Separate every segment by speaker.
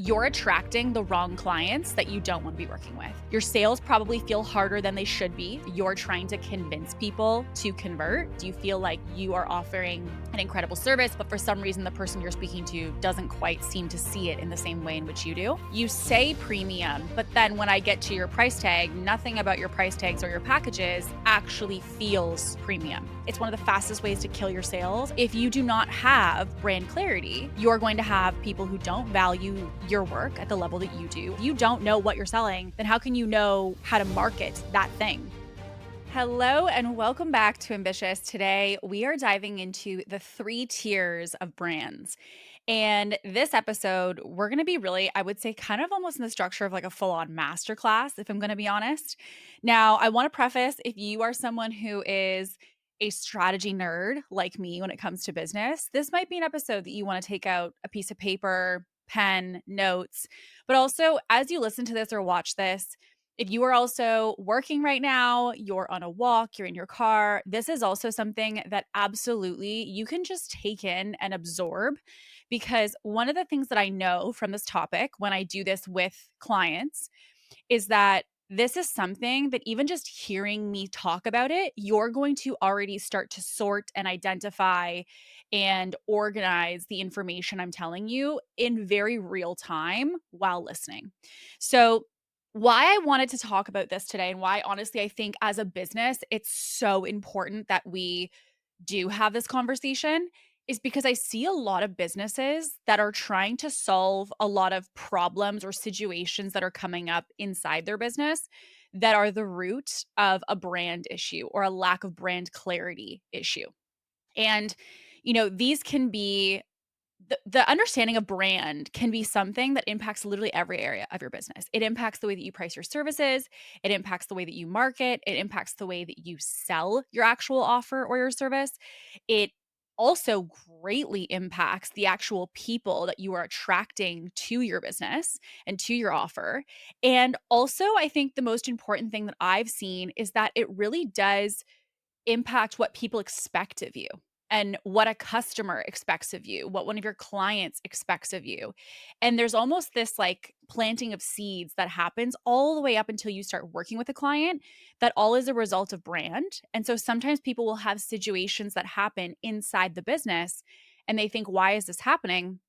Speaker 1: you're attracting the wrong clients that you don't want to be working with. Your sales probably feel harder than they should be. You're trying to convince people to convert. Do you feel like you are offering an incredible service, but for some reason the person you're speaking to doesn't quite seem to see it in the same way in which you do? You say premium, but then when I get to your price tag, nothing about your price tags or your packages actually feels premium. It's one of the fastest ways to kill your sales. If you do not have brand clarity, you're going to have people who don't value your work at the level that you do. If you don't know what you're selling, then how can you know how to market that thing? Hello and welcome back to Ambitious. Today, we are diving into the 3 tiers of brands. And this episode, we're going to be really, I would say, kind of almost in the structure of like a full-on masterclass, if I'm going to be honest. Now, I want to preface, if you are someone who is a strategy nerd like me when it comes to business, this might be an episode that you want to take out a piece of paper, pen, notes. But also, as you listen to this or watch this, if you are also working right now, you're on a walk, you're in your car, this is also something that absolutely you can just take in and absorb. Because one of the things that I know from this topic when I do this with clients is that this is something that even just hearing me talk about it, you're going to already start to sort and identify and organize the information I'm telling you in very real time while listening. So, why I wanted to talk about this today, and why honestly I think as a business, it's so important that we do have this conversation, is because I see a lot of businesses that are trying to solve a lot of problems or situations that are coming up inside their business that are the root of a brand issue or a lack of brand clarity issue. And, these can be the understanding of brand can be something that impacts literally every area of your business. It impacts the way that you price your services. It impacts the way that you market. It impacts the way that you sell your actual offer or your service. It also greatly impacts the actual people that you are attracting to your business and to your offer. And also, I think the most important thing that I've seen is that it really does impact what people expect of you and what a customer expects of you, what one of your clients expects of you. And there's almost this like planting of seeds that happens all the way up until you start working with a client, that all is a result of brand. And so sometimes people will have situations that happen inside the business and they think, why is this happening?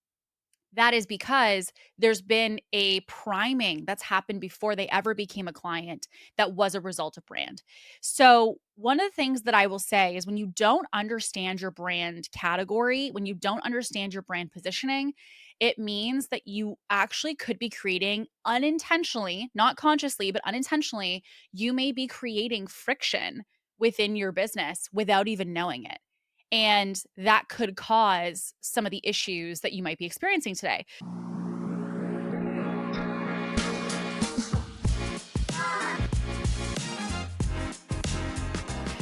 Speaker 1: That is because there's been a priming that's happened before they ever became a client that was a result of brand. So, one of the things that I will say is when you don't understand your brand category, when you don't understand your brand positioning, it means that you actually could be creating unintentionally, not consciously, but unintentionally, you may be creating friction within your business without even knowing it. And that could cause some of the issues that you might be experiencing today.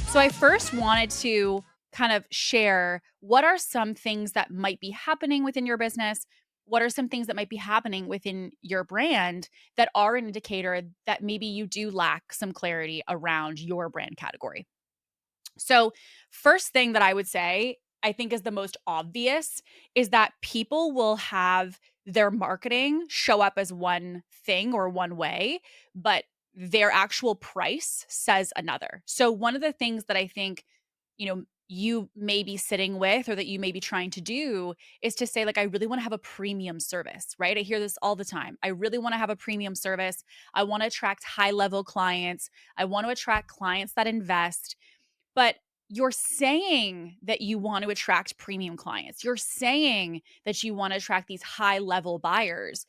Speaker 1: So I first wanted to kind of share what are some things that might be happening within your business? What are some things that might be happening within your brand that are an indicator that maybe you do lack some clarity around your brand category? So, first thing that I would say, I think is the most obvious, is that people will have their marketing show up as one thing or one way, but their actual price says another. So, one of the things that I think, you may be sitting with or that you may be trying to do is to say, like, I really want to have a premium service, right? I hear this all the time. I really want to have a premium service. I want to attract high level clients. I want to attract clients that invest. But you're saying that you want to attract premium clients. You're saying that you want to attract these high level buyers.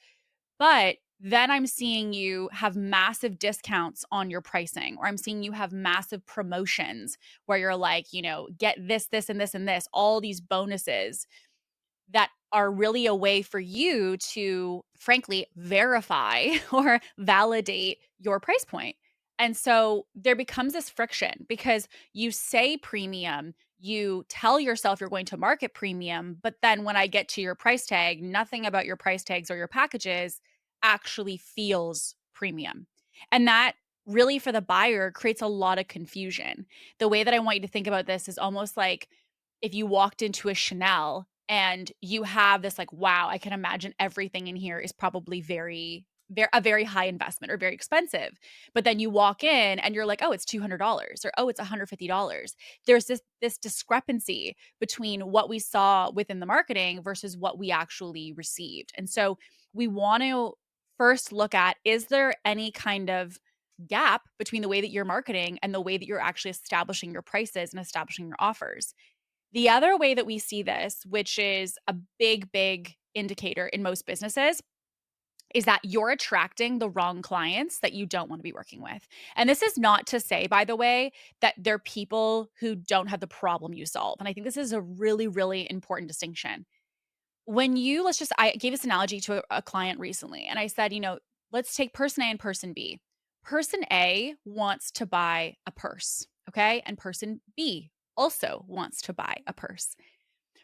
Speaker 1: But then I'm seeing you have massive discounts on your pricing, or I'm seeing you have massive promotions where you're like, get this, this, and this, and this, all these bonuses that are really a way for you to, frankly, verify or validate your price point. And so there becomes this friction because you say premium, you tell yourself you're going to market premium, but then when I get to your price tag, nothing about your price tags or your packages actually feels premium. And that really for the buyer creates a lot of confusion. The way that I want you to think about this is almost like if you walked into a Chanel and you have this like, wow, I can imagine everything in here is probably a very high investment or very expensive. But then you walk in and you're like, oh, it's $200 or oh, it's $150. There's this discrepancy between what we saw within the marketing versus what we actually received. And so we want to first look at, is there any kind of gap between the way that you're marketing and the way that you're actually establishing your prices and establishing your offers? The other way that we see this, which is a big, big indicator in most businesses, is that you're attracting the wrong clients that you don't want to be working with. And this is not to say, by the way, that they're people who don't have the problem you solve. And I think this is a really, really important distinction. I gave this analogy to a client recently, and I said, let's take person A and person B. Person A wants to buy a purse, okay? And person B also wants to buy a purse.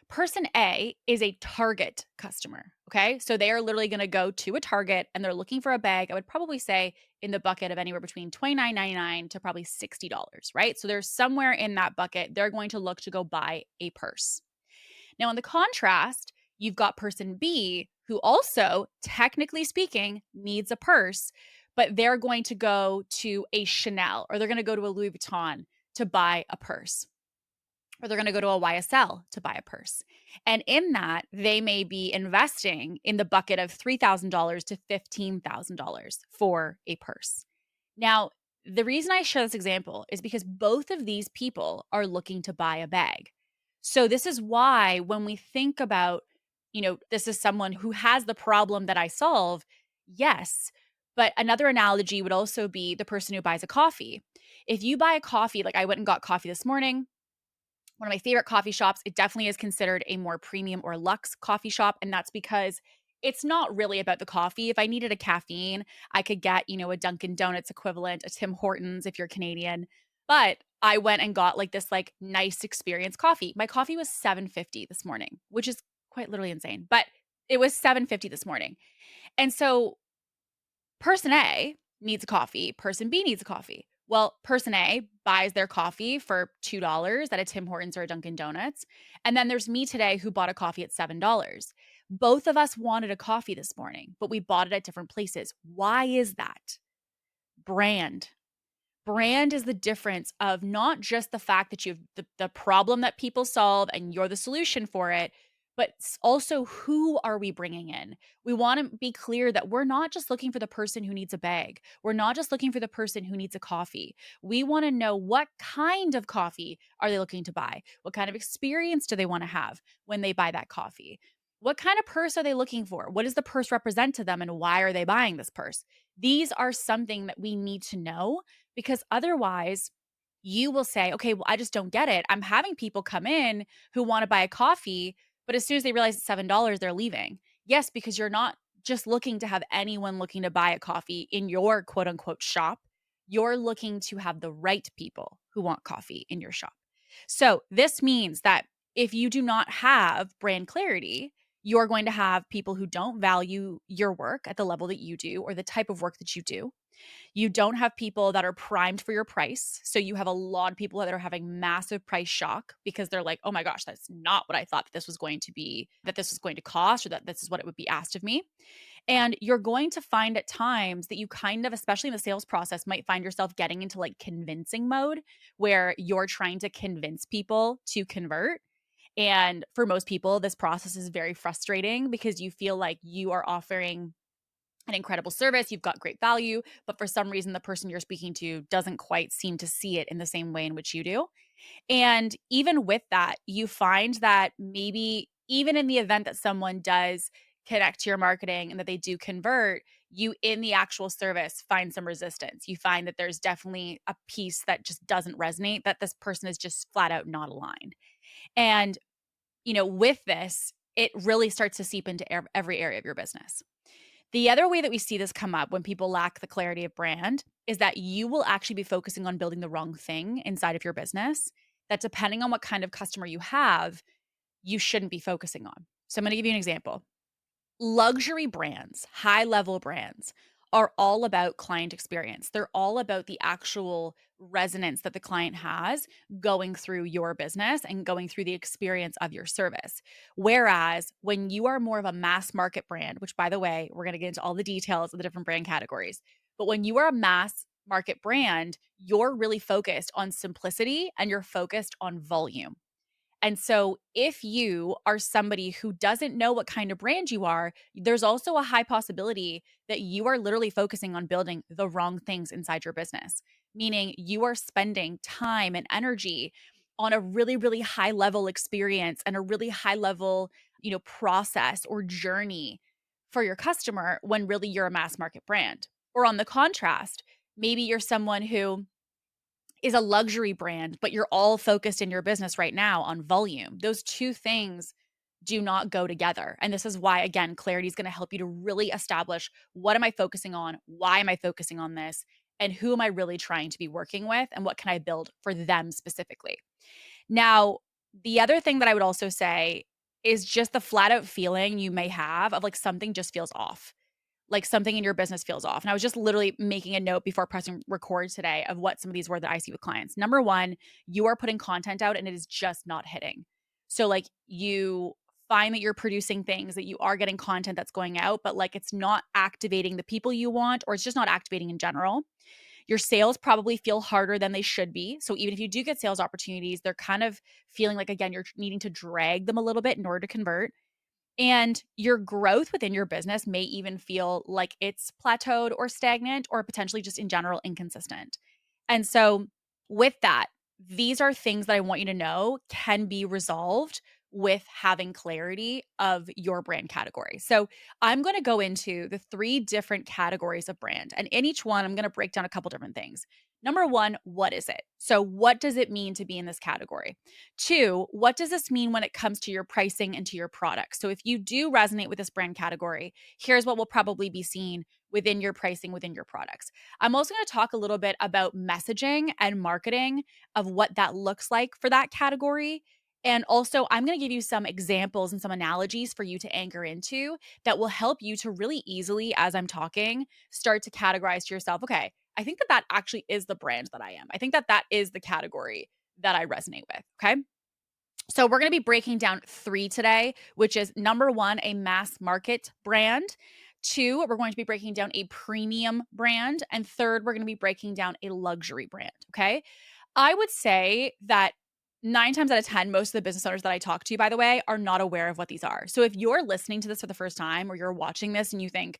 Speaker 1: Person A is a Target customer, okay? So they are literally going to go to a Target and they're looking for a bag. I would probably say in the bucket of anywhere between $29.99 to probably $60, right? So there's somewhere in that bucket, they're going to look to go buy a purse. Now, in the contrast, you've got person B who also, technically speaking, needs a purse, but they're going to go to a Chanel or they're going to go to a Louis Vuitton to buy a purse, or they're going to go to a YSL to buy a purse. And in that, they may be investing in the bucket of $3,000 to $15,000 for a purse. Now, the reason I share this example is because both of these people are looking to buy a bag. So this is why when we think about, this is someone who has the problem that I solve, yes. But another analogy would also be the person who buys a coffee. If you buy a coffee, like I went and got coffee this morning, one of my favorite coffee shops, it definitely is considered a more premium or luxe coffee shop. And that's because it's not really about the coffee. If I needed a caffeine, I could get, a Dunkin' Donuts equivalent, a Tim Hortons if you're Canadian. But I went and got like this like nice experience coffee. My coffee was $7.50 this morning, which is quite literally insane. But it was $7.50 this morning. And so person A needs a coffee, person B needs a coffee. Well, person A buys their coffee for $2 at a Tim Hortons or a Dunkin' Donuts. And then there's me today who bought a coffee at $7. Both of us wanted a coffee this morning, but we bought it at different places. Why is that? Brand. Brand is the difference of not just the fact that you have the problem that people solve and you're the solution for it, but also who are we bringing in? We want to be clear that we're not just looking for the person who needs a bag. We're not just looking for the person who needs a coffee. We want to know what kind of coffee are they looking to buy? What kind of experience do they want to have when they buy that coffee? What kind of purse are they looking for? What does the purse represent to them and why are they buying this purse? These are something that we need to know, because otherwise you will say, okay, well, I just don't get it. I'm having people come in who want to buy a coffee, but as soon as they realize it's $7, they're leaving. Yes, because you're not just looking to have anyone looking to buy a coffee in your quote unquote shop. You're looking to have the right people who want coffee in your shop. So this means that if you do not have brand clarity, you're going to have people who don't value your work at the level that you do or the type of work that you do. You don't have people that are primed for your price. So you have a lot of people that are having massive price shock because they're like, oh my gosh, that's not what I thought that this was going to be, that this was going to cost, or that this is what it would be asked of me. And you're going to find at times that you kind of, especially in the sales process, might find yourself getting into like convincing mode where you're trying to convince people to convert. And for most people, this process is very frustrating because you feel like you are offering an incredible service, you've got great value, but for some reason, the person you're speaking to doesn't quite seem to see it in the same way in which you do. And even with that, you find that maybe even in the event that someone does connect to your marketing and that they do convert, you in the actual service find some resistance. You find that there's definitely a piece that just doesn't resonate, that this person is just flat out not aligned. And, with this, it really starts to seep into every area of your business. The other way that we see this come up when people lack the clarity of brand is that you will actually be focusing on building the wrong thing inside of your business, that depending on what kind of customer you have, you shouldn't be focusing on. So I'm going to give you an example. Luxury brands, high-level brands are all about client experience. They're all about the actual resonance that the client has going through your business and going through the experience of your service. Whereas when you are more of a mass market brand, which by the way, we're going to get into all the details of the different brand categories, but when you are a mass market brand, you're really focused on simplicity and you're focused on volume. And so, if you are somebody who doesn't know what kind of brand you are, there's also a high possibility that you are literally focusing on building the wrong things inside your business, meaning you are spending time and energy on a really, really high level experience and a really high level, process or journey for your customer when really you're a mass market brand. Or on the contrast, maybe you're someone who is a luxury brand, but you're all focused in your business right now on volume. Those two things do not go together. And this is why, again, clarity is going to help you to really establish what am I focusing on? Why am I focusing on this? And who am I really trying to be working with? And what can I build for them specifically? Now, the other thing that I would also say is just the flat out feeling you may have of like something just feels off, like something in your business feels off. And I was just literally making a note before pressing record today of what some of these were that I see with clients. Number one, you are putting content out and it is just not hitting. So like you find that you're producing things, that you are getting content that's going out, but like it's not activating the people you want, or it's just not activating in general. Your sales probably feel harder than they should be. So even if you do get sales opportunities, they're kind of feeling like, again, you're needing to drag them a little bit in order to convert. And your growth within your business may even feel like it's plateaued or stagnant or potentially just in general inconsistent. And so, with that, these are things that I want you to know can be resolved with having clarity of your brand category. So, I'm going to go into the 3 different categories of brand. And in each one, I'm going to break down a couple different things. Number one, what is it? So, what does it mean to be in this category? 2, what does this mean when it comes to your pricing and to your products? So if you do resonate with this brand category, here's what will probably be seen within your pricing, within your products. I'm also going to talk a little bit about messaging and marketing of what that looks like for that category. And also, I'm going to give you some examples and some analogies for you to anchor into that will help you to really easily, as I'm talking, start to categorize to yourself, okay, I think that actually is the brand that I am. I think that is the category that I resonate with. Okay. So we're going to be breaking down 3 today, which is number 1, a mass market brand. 2, we're going to be breaking down a premium brand. And 3rd, we're going to be breaking down a luxury brand. Okay. I would say that 9 times out of 10, most of the business owners that I talk to, by the way, are not aware of what these are. So if you're listening to this for the first time or you're watching this and you think,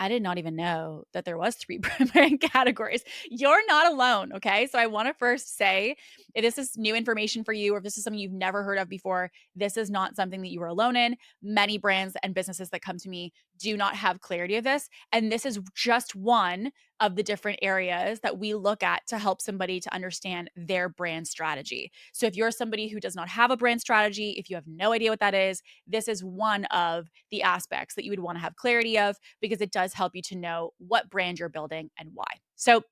Speaker 1: I did not even know that there was 3 brand categories. You're not alone, okay? So I want to first say, if this is new information for you or if this is something you've never heard of before, this is not something that you are alone in. Many brands and businesses that come to me do not have clarity of this. And this is just one of the different areas that we look at to help somebody to understand their brand strategy. So if you're somebody who does not have a brand strategy, if you have no idea what that is, this is one of the aspects that you would want to have clarity of because it does help you to know what brand you're building and why. So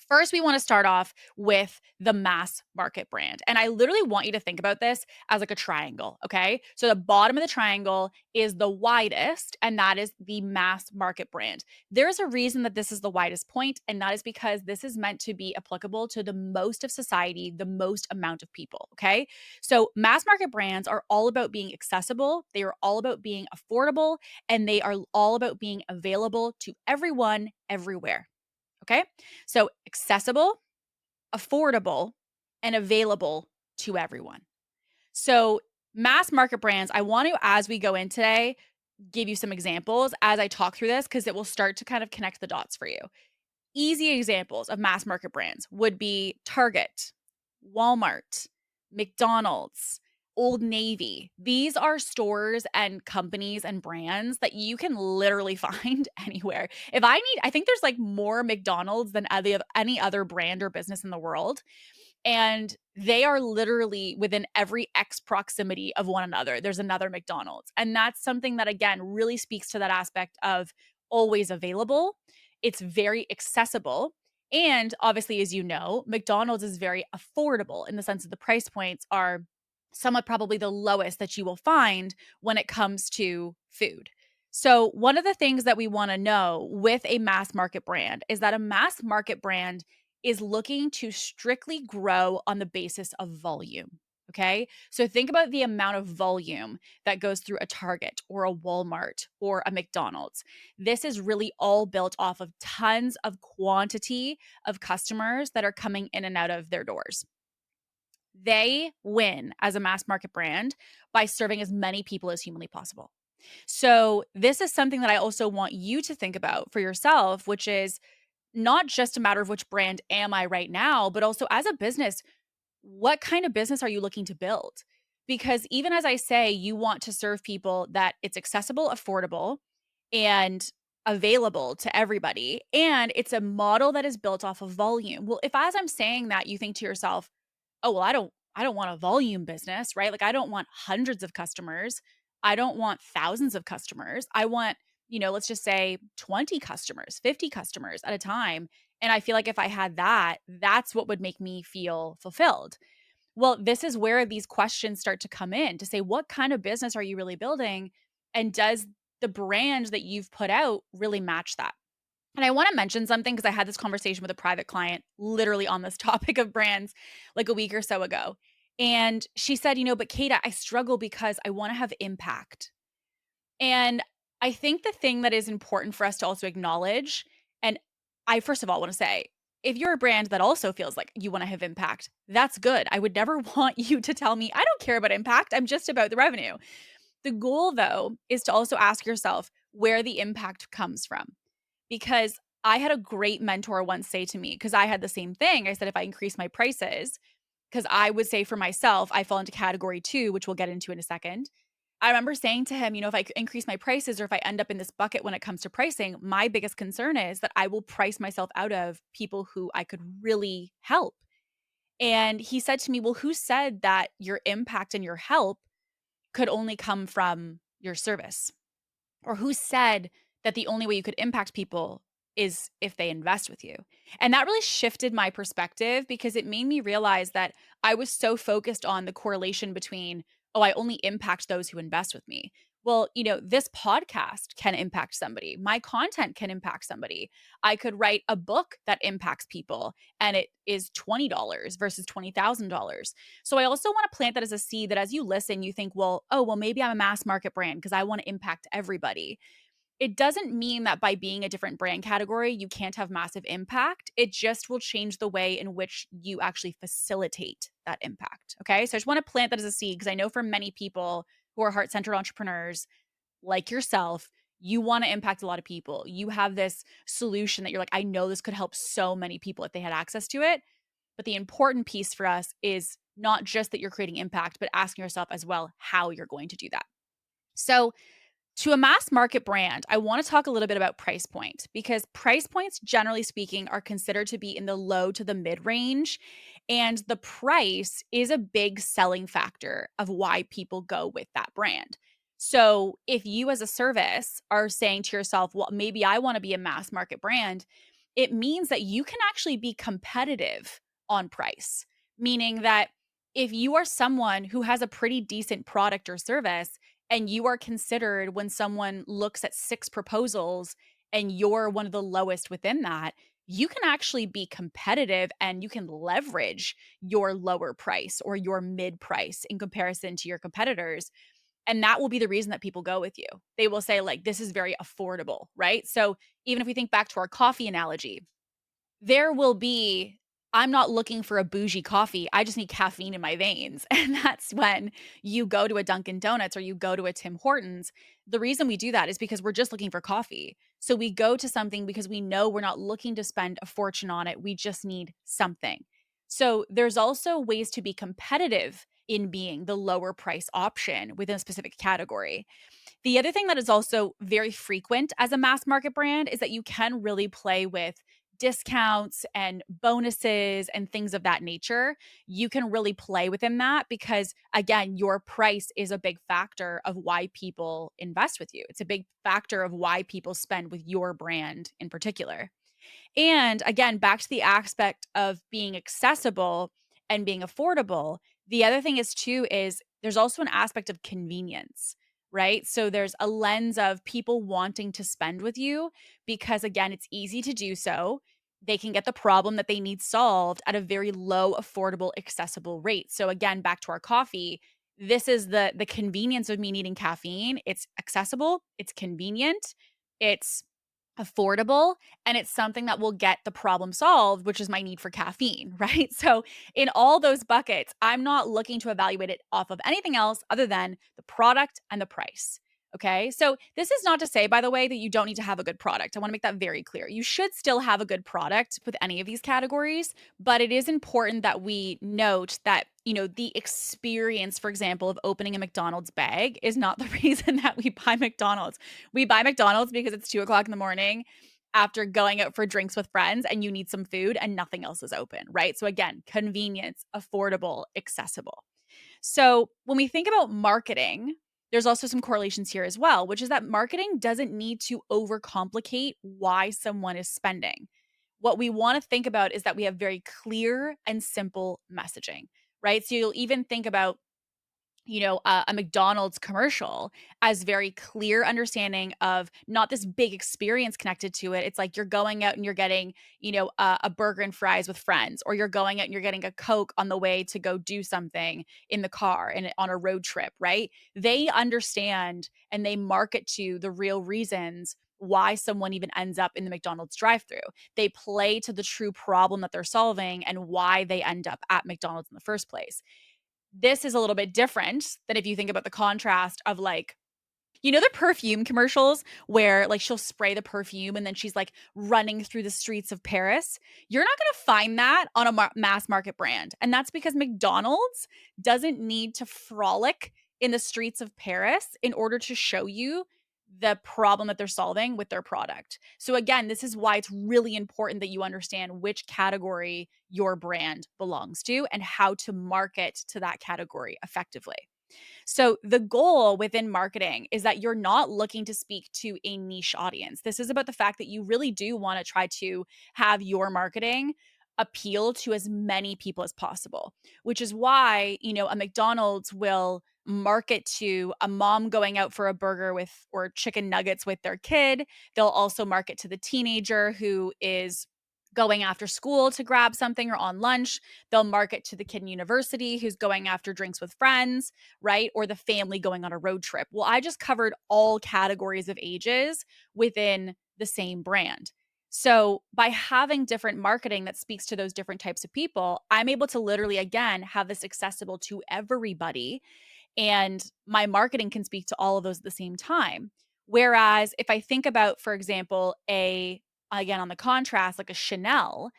Speaker 1: first, we want to start off with the mass market brand. And I literally want you to think about this as like a triangle, okay? So the bottom of the triangle is the widest, and that is the mass market brand. There's a reason that this is the widest point, and that is because this is meant to be applicable to the most of society, the most amount of people, okay? So mass market brands are all about being accessible, they are all about being affordable, and they are all about being available to everyone, everywhere. Okay. So accessible, affordable, and available to everyone. So mass market brands, I want to, as we go in today, give you some examples as I talk through this because it will start to kind of connect the dots for you. Easy examples of mass market brands would be Target, Walmart, McDonald's, Old Navy. These are stores and companies and brands that you can literally find anywhere. I think there's like more McDonald's than any other brand or business in the world. And they are literally within every X proximity of one another. There's another McDonald's. And that's something that, again, really speaks to that aspect of always available. It's very accessible. And obviously, as you know, McDonald's is very affordable in the sense that the price points are somewhat probably the lowest that you will find when it comes to food. So, one of the things that we want to know with a mass market brand is that a mass market brand is looking to strictly grow on the basis of volume. Okay. So, think about the amount of volume that goes through a Target or a Walmart or a McDonald's. This is really all built off of tons of quantity of customers that are coming in and out of their doors. They win as a mass market brand by serving as many people as humanly possible. So, this is something that I also want you to think about for yourself, which is not just a matter of which brand am I right now, but also as a business, what kind of business are you looking to build? Because even as I say, you want to serve people that it's accessible, affordable, and available to everybody. And it's a model that is built off of volume. Well, if as I'm saying that, you think to yourself, oh, well, I don't want a volume business, right? Like I don't want hundreds of customers. I don't want thousands of customers. I want, let's just say 20 customers, 50 customers at a time. And I feel like if I had that, that's what would make me feel fulfilled. Well, this is where these questions start to come in to say, what kind of business are you really building? And does the brand that you've put out really match that? And I want to mention something because I had this conversation with a private client literally on this topic of brands like a week or so ago. And she said, but Kate, I struggle because I want to have impact. And I think the thing that is important for us to also acknowledge, and I first of all want to say, if you're a brand that also feels like you want to have impact, that's good. I would never want you to tell me, I don't care about impact. I'm just about the revenue. The goal, though, is to also ask yourself where the impact comes from. Because I had a great mentor once say to me, because I had the same thing. I said, if I increase my prices, because I would say for myself, I fall into category 2, which we'll get into in a second. I remember saying to him, if I increase my prices or if I end up in this bucket when it comes to pricing, my biggest concern is that I will price myself out of people who I could really help. And he said to me, well, who said that your impact and your help could only come from your service? Or who said that the only way you could impact people is if they invest with you? And that really shifted my perspective because it made me realize that I was so focused on the correlation between, oh, I only impact those who invest with me. Well, this podcast can impact somebody. My content can impact somebody. I could write a book that impacts people and it is $20 versus $20,000. So I also want to plant that as a seed that as you listen, you think, well, maybe I'm a mass market brand because I want to impact everybody. It doesn't mean that by being a different brand category, you can't have massive impact. It just will change the way in which you actually facilitate that impact. Okay. So I just want to plant that as a seed because I know for many people who are heart centered entrepreneurs like yourself, you want to impact a lot of people. You have this solution that you're like, I know this could help so many people if they had access to it. But the important piece for us is not just that you're creating impact, but asking yourself as well how you're going to do that. So, to a mass market brand, I want to talk a little bit about price point because price points, generally speaking, are considered to be in the low to the mid range. And the price is a big selling factor of why people go with that brand. So if you as a service are saying to yourself, well, maybe I want to be a mass market brand, it means that you can actually be competitive on price, meaning that if you are someone who has a pretty decent product or service, and you are considered when someone looks at 6 proposals and you're one of the lowest within that, you can actually be competitive and you can leverage your lower price or your mid price in comparison to your competitors. And that will be the reason that people go with you. They will say, like, this is very affordable, right? So even if we think back to our coffee analogy, there will be I'm not looking for a bougie coffee. I just need caffeine in my veins. And that's when you go to a Dunkin' Donuts or you go to a Tim Hortons. The reason we do that is because we're just looking for coffee. So we go to something because we know we're not looking to spend a fortune on it. We just need something. So there's also ways to be competitive in being the lower price option within a specific category. The other thing that is also very frequent as a mass market brand is that you can really play with discounts and bonuses and things of that nature. You can really play within that because, again, your price is a big factor of why people invest with you. It's a big factor of why people spend with your brand in particular. And again, back to the aspect of being accessible and being affordable, the other thing is too is there's also an aspect of convenience. right? So there's a lens of people wanting to spend with you because, again, it's easy to do so. They can get the problem that they need solved at a very low, affordable, accessible rate. So again, back to our coffee, this is the convenience of me needing caffeine. It's accessible, it's convenient, it's affordable, and it's something that will get the problem solved, which is my need for caffeine, right? So in all those buckets, I'm not looking to evaluate it off of anything else other than the product and the price. Okay. So this is not to say, by the way, that you don't need to have a good product. I want to make that very clear. You should still have a good product with any of these categories, but it is important that we note that, the experience, for example, of opening a McDonald's bag is not the reason that we buy McDonald's. We buy McDonald's because it's 2 o'clock in the morning after going out for drinks with friends and you need some food and nothing else is open, right? So again, convenience, affordable, accessible. So when we think about marketing, there's also some correlations here as well, which is that marketing doesn't need to overcomplicate why someone is spending. What we want to think about is that we have very clear and simple messaging, right? So you'll even think about a McDonald's commercial as very clear understanding of not this big experience connected to it. It's like you're going out and you're getting, a burger and fries with friends, or you're going out and you're getting a Coke on the way to go do something in the car and on a road trip, right? They understand and they market to the real reasons why someone even ends up in the McDonald's drive-through. They play to the true problem that they're solving and why they end up at McDonald's in the first place. This is a little bit different than if you think about the contrast of like, the perfume commercials where like she'll spray the perfume and then she's like running through the streets of Paris. You're not going to find that on a mass market brand. And that's because McDonald's doesn't need to frolic in the streets of Paris in order to show you the problem that they're solving with their product. So again, this is why it's really important that you understand which category your brand belongs to and how to market to that category effectively. So the goal within marketing is that you're not looking to speak to a niche audience. This is about the fact that you really do want to try to have your marketing appeal to as many people as possible, which is why, a McDonald's will market to a mom going out for a burger with or chicken nuggets with their kid. They'll also market to the teenager who is going after school to grab something or on lunch. They'll market to the kid in university who's going after drinks with friends, right? Or the family going on a road trip. Well, I just covered all categories of ages within the same brand. So by having different marketing that speaks to those different types of people, I'm able to literally, again, have this accessible to everybody. And my marketing can speak to all of those at the same time. Whereas if I think about, for example, again, on the contrast, like a Chanel,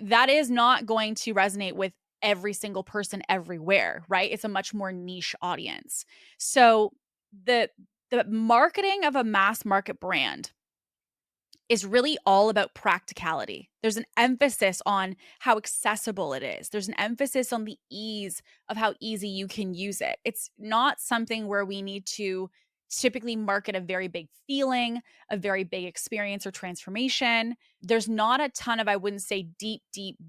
Speaker 1: that is not going to resonate with every single person everywhere, right? It's a much more niche audience. So the marketing of a mass market brand is really all about practicality. There's an emphasis on how accessible it is. There's an emphasis on the ease of how easy you can use it. It's not something where we need to typically market a very big feeling, a very big experience or transformation. There's not a ton of, I wouldn't say deep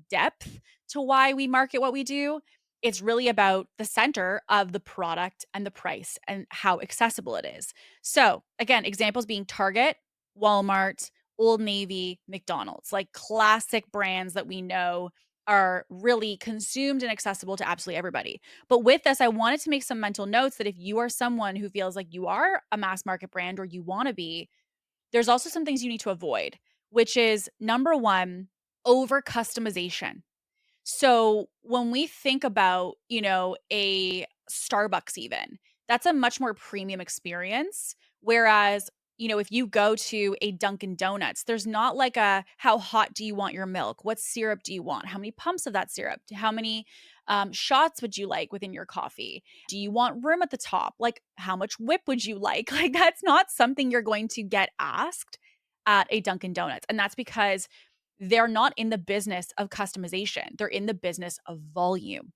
Speaker 1: depth to why we market what we do. It's really about the center of the product and the price and how accessible it is. So, again, examples being Target, Walmart, Old Navy, McDonald's, like classic brands that we know are really consumed and accessible to absolutely everybody. But with this, I wanted to make some mental notes that if you are someone who feels like you are a mass market brand or you want to be, there's also some things you need to avoid, which is number one, over customization. So when we think about, a Starbucks even, that's a much more premium experience. Whereas, if you go to a Dunkin' Donuts, there's not like a how hot do you want your milk? What syrup do you want? How many pumps of that syrup? How many shots would you like within your coffee? Do you want room at the top? Like how much whip would you like? Like that's not something you're going to get asked at a Dunkin' Donuts. And that's because they're not in the business of customization. They're in the business of volume.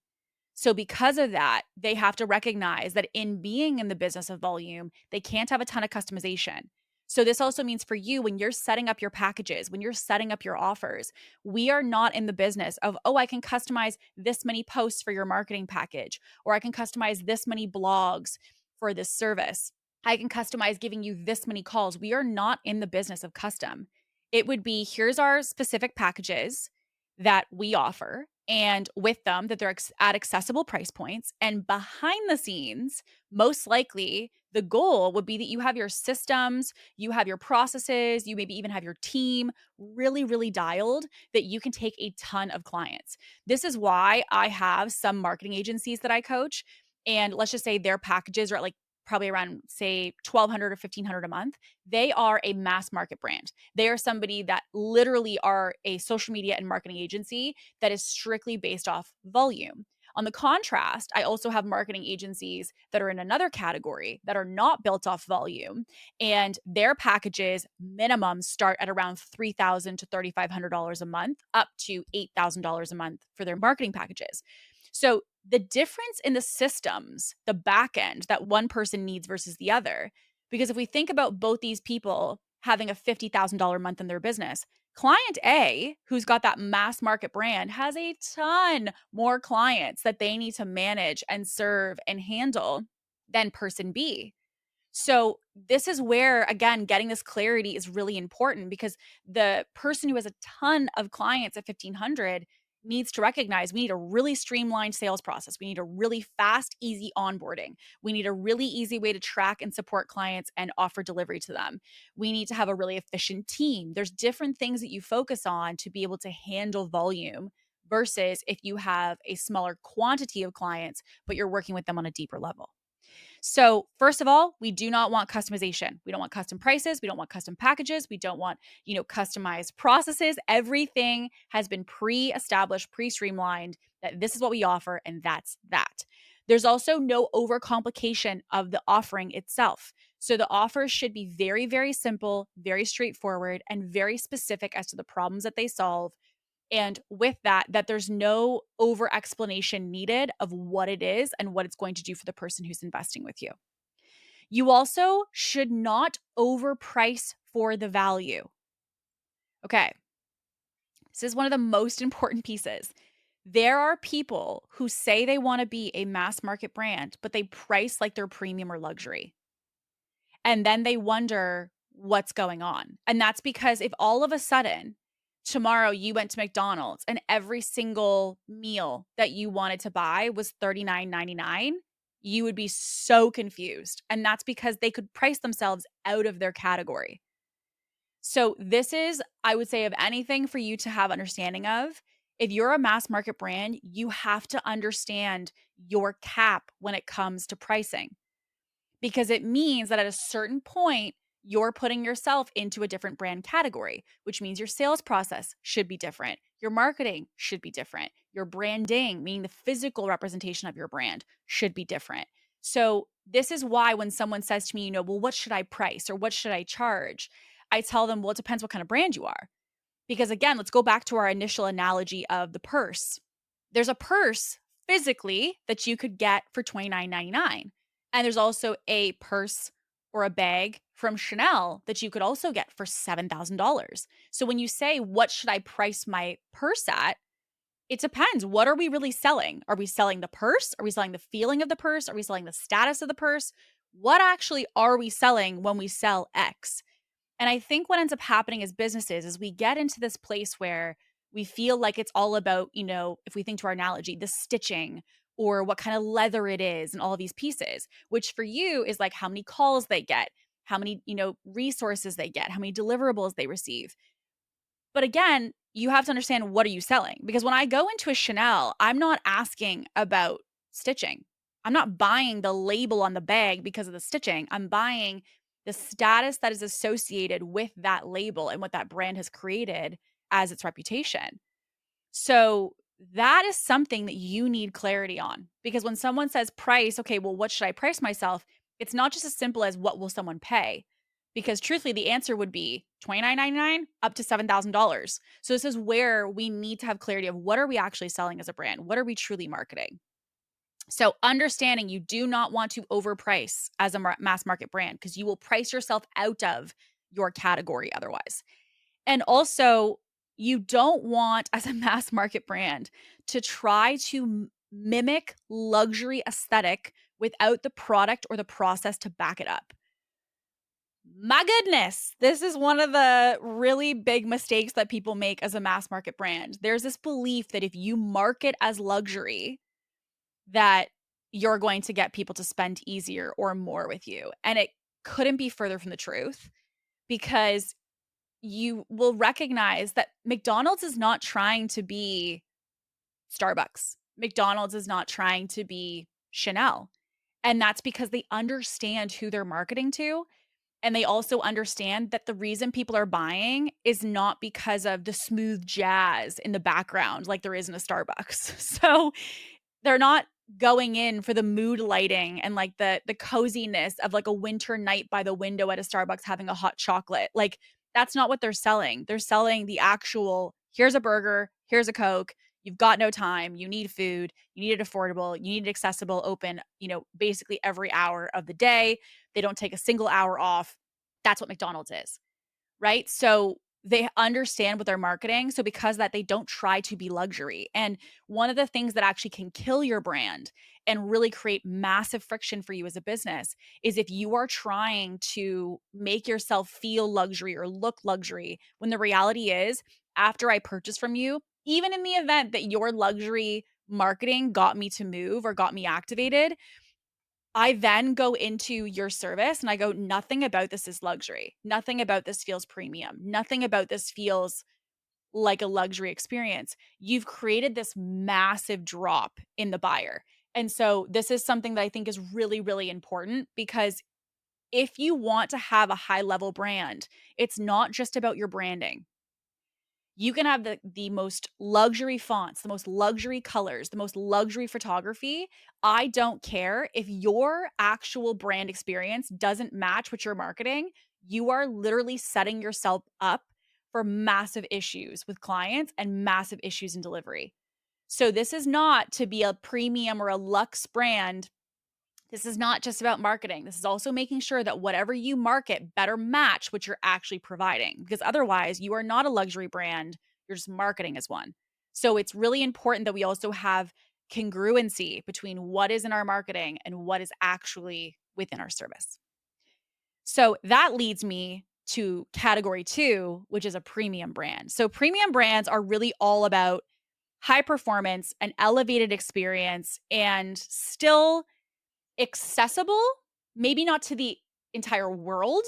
Speaker 1: So because of that, they have to recognize that in being in the business of volume, they can't have a ton of customization. So this also means for you, when you're setting up your packages, when you're setting up your offers, we are not in the business of, oh, I can customize this many posts for your marketing package, or I can customize this many blogs for this service. I can customize giving you this many calls. We are not in the business of custom. It would be, here's our specific packages that we offer, and with them that they're at accessible price points. And behind the scenes, most likely the goal would be that you have your systems, you have your processes, you maybe even have your team really, really dialed, that you can take a ton of clients. This is why I have some marketing agencies that I coach. And let's just say their packages are at like probably around, say, 1,200 or 1,500 a month. They are a mass market brand. They are somebody that literally are a social media and marketing agency that is strictly based off volume. On the contrast, I also have marketing agencies that are in another category that are not built off volume, and their packages minimum start at around $3,000 to $3,500 a month, up to $8,000 a month for their marketing packages. So the difference in the systems, the back end that one person needs versus the other, because if we think about both these people having a $50,000 month in their business, client A, who's got that mass market brand, has a ton more clients that they need to manage and serve and handle than person B. So this is where, again, getting this clarity is really important, because the person who has a ton of clients at 1,500 needs to recognize we need a really streamlined sales process. We need a really fast, easy onboarding. We need a really easy way to track and support clients and offer delivery to them. We need to have a really efficient team. There's different things that you focus on to be able to handle volume versus if you have a smaller quantity of clients, but you're working with them on a deeper level. So, first of all, we do not want customization. We don't want custom prices. We don't want custom packages. We don't want, customized processes. Everything has been pre-established, pre-streamlined, that this is what we offer and that's that. There's also no overcomplication of the offering itself. So the offer should be very, very simple, very straightforward, and very specific as to the problems that they solve. And with that, that there's no over explanation needed of what it is and what it's going to do for the person who's investing with you. You also should not overprice for the value. Okay. This is one of the most important pieces. There are people who say they want to be a mass market brand, but they price like they're premium or luxury. And then they wonder what's going on. And that's because if all of a sudden tomorrow you went to McDonald's and every single meal that you wanted to buy was $39.99, you would be so confused. And that's because they could price themselves out of their category. So this is, I would say, of anything for you to have understanding of. If you're a mass market brand, you have to understand your cap when it comes to pricing, because it means that at a certain point, you're putting yourself into a different brand category, which means your sales process should be different. Your marketing should be different. Your branding, meaning the physical representation of your brand, should be different. So this is why when someone says to me, well, what should I price or what should I charge? I tell them, well, it depends what kind of brand you are. Because again, let's go back to our initial analogy of the purse. There's a purse physically that you could get for $29.99. And there's also a purse or a bag from Chanel that you could also get for $7,000. So when you say, what should I price my purse at? It depends. What are we really selling? Are we selling the purse? Are we selling the feeling of the purse? Are we selling the status of the purse? What actually are we selling when we sell X? And I think what ends up happening as businesses is we get into this place where we feel like it's all about, if we think to our analogy, the stitching or what kind of leather it is and all of these pieces, which for you is like how many calls they get, how many, resources they get, how many deliverables they receive. But again, you have to understand, what are you selling? Because when I go into a Chanel, I'm not asking about stitching. I'm not buying the label on the bag because of the stitching. I'm buying the status that is associated with that label and what that brand has created as its reputation. So that is something that you need clarity on, because when someone says price, okay, well, what should I price myself? It's not just as simple as what will someone pay, because truthfully, the answer would be $29.99 up to $7,000. So this is where we need to have clarity of what are we actually selling as a brand? What are we truly marketing? So understanding you do not want to overprice as a mass market brand, because you will price yourself out of your category otherwise. And also, you don't want, as a mass market brand, to try to mimic luxury aesthetic without the product or the process to back it up. My goodness, this is one of the really big mistakes that people make as a mass market brand. There's this belief that if you market as luxury, that you're going to get people to spend easier or more with you. And it couldn't be further from the truth, because you will recognize that McDonald's is not trying to be Starbucks. McDonald's is not trying to be Chanel. And that's because they understand who they're marketing to. And they also understand that the reason people are buying is not because of the smooth jazz in the background like there is in a Starbucks. So they're not going in for the mood lighting and like the coziness of like a winter night by the window at a Starbucks having a hot chocolate. Like that's not what they're selling. They're selling the actual, here's a burger, here's a Coke, you've got no time, you need food, you need it affordable, you need it accessible, open, basically every hour of the day. They don't take a single hour off. That's what McDonald's is, right? So they understand what they're marketing. So because of that, they don't try to be luxury. And one of the things that actually can kill your brand and really create massive friction for you as a business is if you are trying to make yourself feel luxury or look luxury, when the reality is, after I purchase from you, even in the event that your luxury marketing got me to move or got me activated, I then go into your service and I go, nothing about this is luxury. Nothing about this feels premium. Nothing about this feels like a luxury experience. You've created this massive drop in the buyer. And so this is something that I think is really, really important, because if you want to have a high level brand, it's not just about your branding. You can have the most luxury fonts, the most luxury colors, the most luxury photography. I don't care if your actual brand experience doesn't match what you're marketing. You are literally setting yourself up for massive issues with clients and massive issues in delivery. So this is not to be a premium or a luxe brand. This is not just about marketing. This is also making sure that whatever you market better match what you're actually providing, because otherwise you are not a luxury brand. You're just marketing as one. So it's really important that we also have congruency between what is in our marketing and what is actually within our service. So that leads me to category 2, which is a premium brand. So premium brands are really all about high performance, an elevated experience, and still accessible, maybe not to the entire world,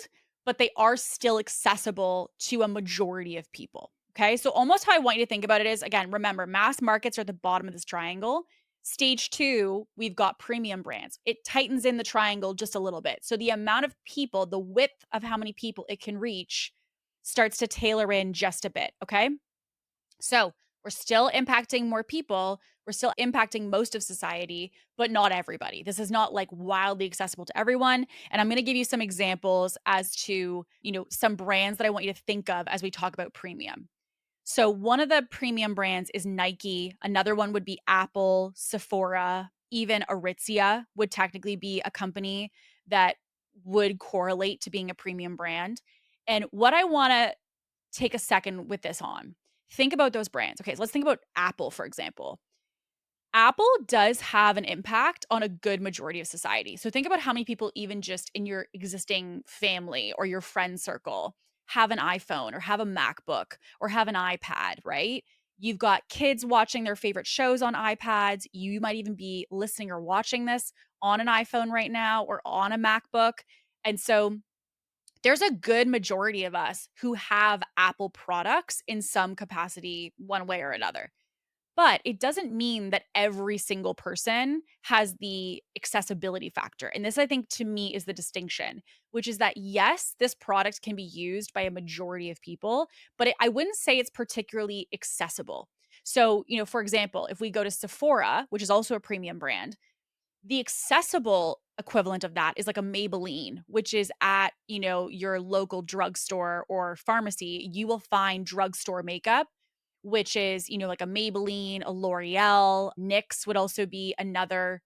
Speaker 1: but they are still accessible to a majority of people. Okay. So almost how I want you to think about it is, again, remember, mass markets are at the bottom of this triangle. Stage 2, we've got premium brands. It tightens in the triangle just a little bit. So the amount of people, the width of how many people it can reach starts to tailor in just a bit. Okay. So we're still impacting more people. We're still impacting most of society, but not everybody. This is not like wildly accessible to everyone. And I'm going to give you some examples as to, some brands that I want you to think of as we talk about premium. So one of the premium brands is Nike. Another one would be Apple, Sephora, even Aritzia would technically be a company that would correlate to being a premium brand. And what I want to take a second with this on, think about those brands. Okay, so let's think about Apple, for example. Apple does have an impact on a good majority of society. So think about how many people, even just in your existing family or your friend circle, have an iPhone or have a MacBook or have an iPad, right? You've got kids watching their favorite shows on iPads. You might even be listening or watching this on an iPhone right now or on a MacBook. And so there's a good majority of us who have Apple products in some capacity, one way or another. But it doesn't mean that every single person has the accessibility factor. And this, I think, to me, is the distinction, which is that, yes, this product can be used by a majority of people, but I wouldn't say it's particularly accessible. So, for example, if we go to Sephora, which is also a premium brand, the accessible equivalent of that is like a Maybelline, which is at, your local drugstore or pharmacy. You will find drugstore makeup, which is, like a Maybelline, a L'Oreal. NYX would also be another,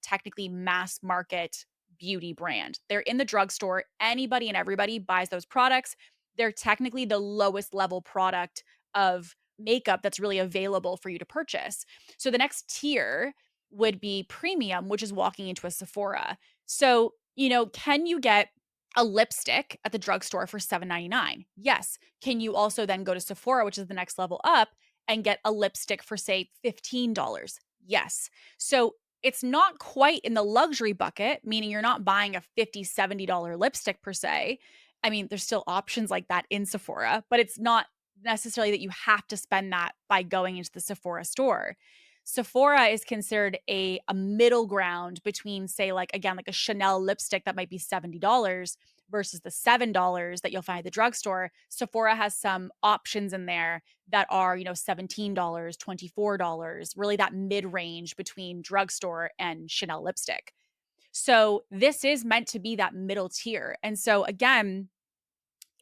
Speaker 1: technically mass market beauty brand. They're in the drugstore. Anybody and everybody buys those products. They're technically the lowest level product of makeup that's really available for you to purchase. So the next tier would be premium, which is walking into a Sephora. So, can you get a lipstick at the drugstore for $7.99? Yes. Can you also then go to Sephora, which is the next level up, and get a lipstick for, say, $15? Yes. So it's not quite in the luxury bucket, meaning you're not buying a $50, $70 lipstick per se. I mean, there's still options like that in Sephora, but it's not necessarily that you have to spend that by going into the Sephora store. Sephora is considered a middle ground between, say, like, again, like a Chanel lipstick that might be $70 versus the $7 that you'll find at the drugstore. Sephora has some options in there that are, $17, $24, really that mid range between drugstore and Chanel lipstick. So this is meant to be that middle tier. And so again,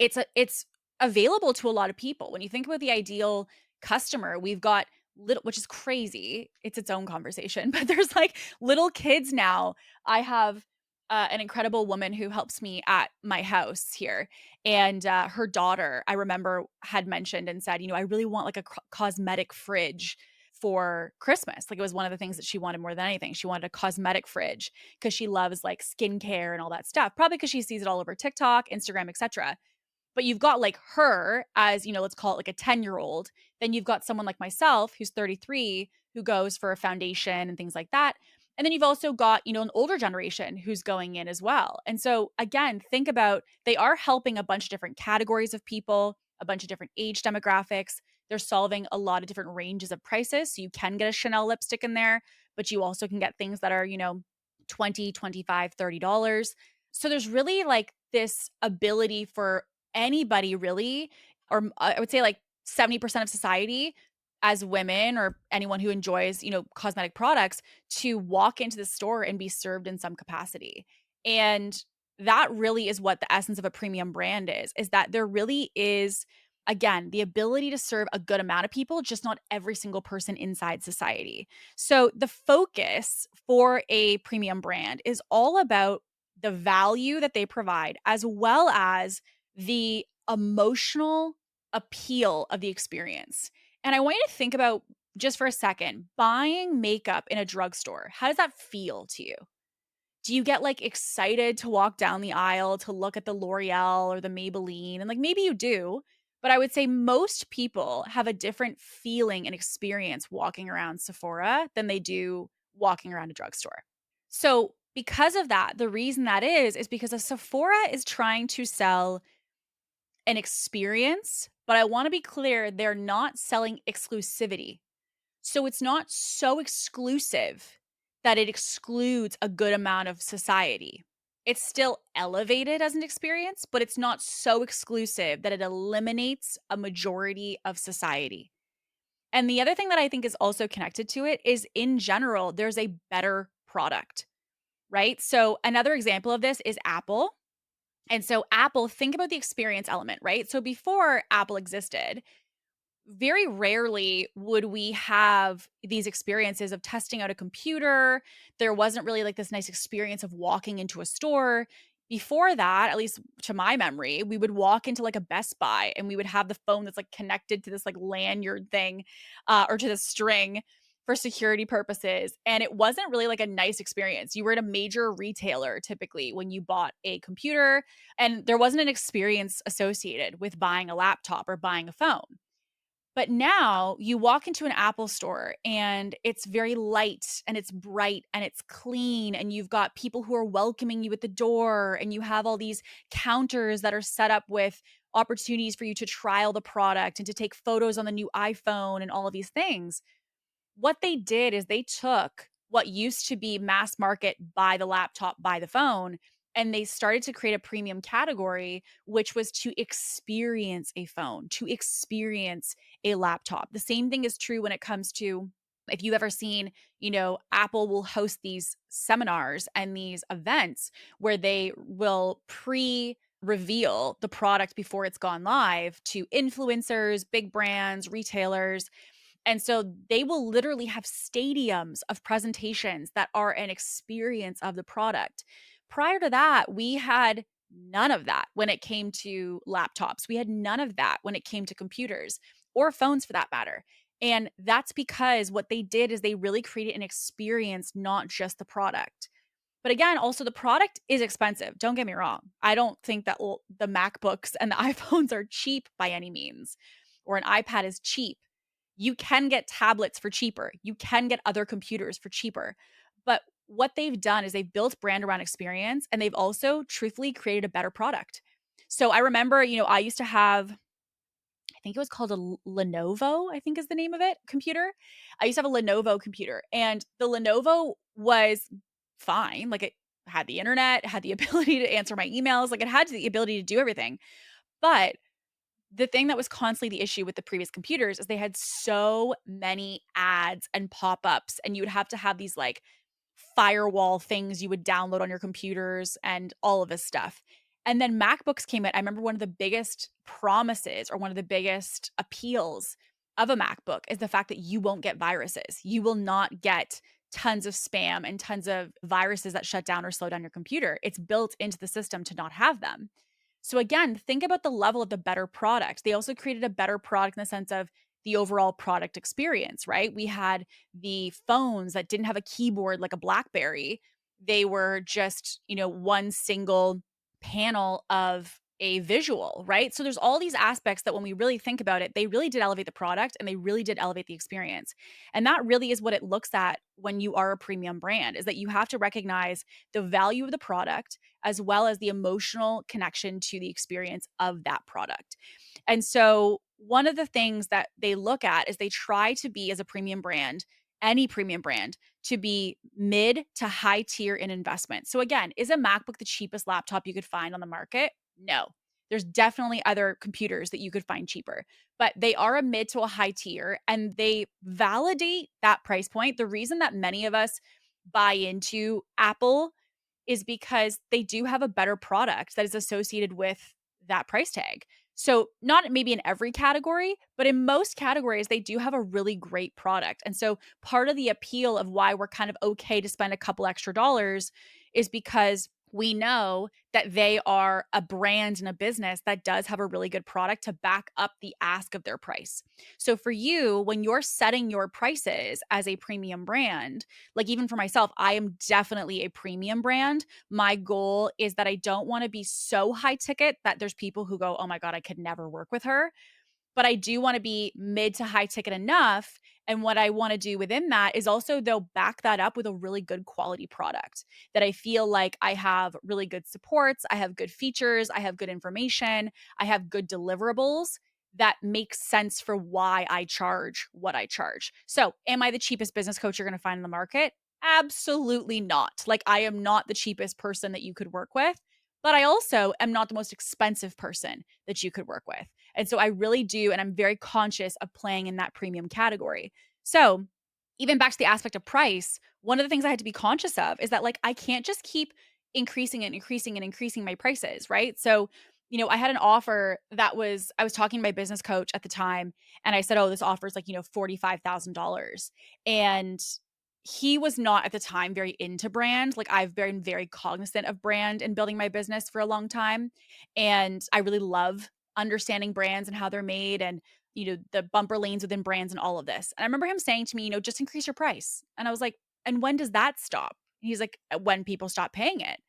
Speaker 1: it's available to a lot of people. When you think about the ideal customer, we've got little, which is crazy. It's its own conversation, but there's like little kids now. I have an incredible woman who helps me at my house here, and her daughter, I remember, had mentioned and said, I really want like a cosmetic fridge for Christmas. Like, it was one of the things that she wanted more than anything. She wanted a cosmetic fridge because she loves like skincare and all that stuff. Probably because she sees it all over TikTok, Instagram, etc. But you've got like her as, let's call it like a 10-year-old. Then you've got someone like myself who's 33 who goes for a foundation and things like that. And then you've also got, an older generation who's going in as well. And so again, think about, they are helping a bunch of different categories of people, a bunch of different age demographics. They're solving a lot of different ranges of prices. So you can get a Chanel lipstick in there, but you also can get things that are, 20, 25, $30. So there's really like this ability for anybody really, or I would say like 70% of society as women or anyone who enjoys, cosmetic products, to walk into the store and be served in some capacity. And that really is what the essence of a premium brand is that there really is, again, the ability to serve a good amount of people, just not every single person inside society. So the focus for a premium brand is all about the value that they provide, as well as the emotional appeal of the experience. And I want you to think about, just for a second, buying makeup in a drugstore. How does that feel to you? Do you get like excited to walk down the aisle to look at the L'Oreal or the Maybelline? And like, maybe you do, but I would say most people have a different feeling and experience walking around Sephora than they do walking around a drugstore. So because of that, the reason that is because a Sephora is trying to sell an experience, but I want to be clear, they're not selling exclusivity. So it's not so exclusive that it excludes a good amount of society. It's still elevated as an experience, but it's not so exclusive that it eliminates a majority of society. And the other thing that I think is also connected to it is, in general, there's a better product, right? So another example of this is Apple. And so Apple, think about the experience element, right? So before Apple existed, very rarely would we have these experiences of testing out a computer. There wasn't really like this nice experience of walking into a store. Before that, at least to my memory, we would walk into like a Best Buy and we would have the phone that's like connected to this like lanyard thing, or to the string for security purposes. And it wasn't really like a nice experience. You were at a major retailer typically when you bought a computer, and there wasn't an experience associated with buying a laptop or buying a phone. But now you walk into an Apple store and it's very light and it's bright and it's clean, and you've got people who are welcoming you at the door, and you have all these counters that are set up with opportunities for you to trial the product and to take photos on the new iPhone and all of these things. What they did is they took what used to be mass market, buy the laptop, buy the phone, and they started to create a premium category, which was to experience a phone, to experience a laptop. The same thing is true when it comes to, if you've ever seen, Apple will host these seminars and these events where they will reveal the product before it's gone live to influencers, big brands, retailers. And so they will literally have stadiums of presentations that are an experience of the product. Prior to that, we had none of that when it came to laptops. We had none of that when it came to computers or phones for that matter. And that's because what they did is they really created an experience, not just the product. But again, also the product is expensive. Don't get me wrong. I don't think that the MacBooks and the iPhones are cheap by any means, or an iPad is cheap. You can get tablets for cheaper. You can get other computers for cheaper. But what they've done is they've built brand around experience, and they've also truthfully created a better product. So I remember, I used to have, I think it was called a Lenovo, I think is the name of it, computer. I used to have a Lenovo computer, and the Lenovo was fine. Like, it had the internet, it had the ability to answer my emails, like it had the ability to do everything. But the thing that was constantly the issue with the previous computers is they had so many ads and pop-ups, and you would have to have these like firewall things you would download on your computers and all of this stuff. And then MacBooks came out. I remember one of the biggest promises or one of the biggest appeals of a MacBook is the fact that you won't get viruses. You will not get tons of spam and tons of viruses that shut down or slow down your computer. It's built into the system to not have them. So again, think about the level of the better product. They also created a better product in the sense of the overall product experience, right? We had the phones that didn't have a keyboard like a BlackBerry. They were just, one single panel of a visual, right? So there's all these aspects that when we really think about it, they really did elevate the product and they really did elevate the experience. And that really is what it looks at when you are a premium brand, is that you have to recognize the value of the product as well as the emotional connection to the experience of that product. And so one of the things that they look at is they try to be, as a premium brand, any premium brand, to be mid to high tier in investment. So again, is a MacBook the cheapest laptop you could find on the market? No. There's definitely other computers that you could find cheaper, but they are a mid to a high tier, and they validate that price point. The reason that many of us buy into Apple is because they do have a better product that is associated with that price tag. So, not maybe in every category, but in most categories, they do have a really great product. And so, part of the appeal of why we're kind of okay to spend a couple extra dollars is because we know that they are a brand and a business that does have a really good product to back up the ask of their price. So, for you, when you're setting your prices as a premium brand, like even for myself, I am definitely a premium brand. My goal is that I don't want to be so high ticket that there's people who go, oh my God, I could never work with her. But I do want to be mid to high ticket enough. And what I want to do within that is also, though, back that up with a really good quality product that I feel like I have really good supports, I have good features, I have good information, I have good deliverables that make sense for why I charge what I charge. So, am I the cheapest business coach you're going to find in the market? Absolutely not. Like, I am not the cheapest person that you could work with, but I also am not the most expensive person that you could work with. And so I really do, and I'm very conscious of playing in that premium category. So even back to the aspect of price, one of the things I had to be conscious of is that, like, I can't just keep increasing and increasing and increasing my prices, right? So, I had an offer I was talking to my business coach at the time, and I said, oh, this offer is like, $45,000. And he was not at the time very into brand. Like, I've been very cognizant of brand and building my business for a long time. And I really love understanding brands and how they're made, and the bumper lanes within brands and all of this. And I remember him saying to me, just increase your price. And I was like, and when does that stop? And he's like, when people stop paying it.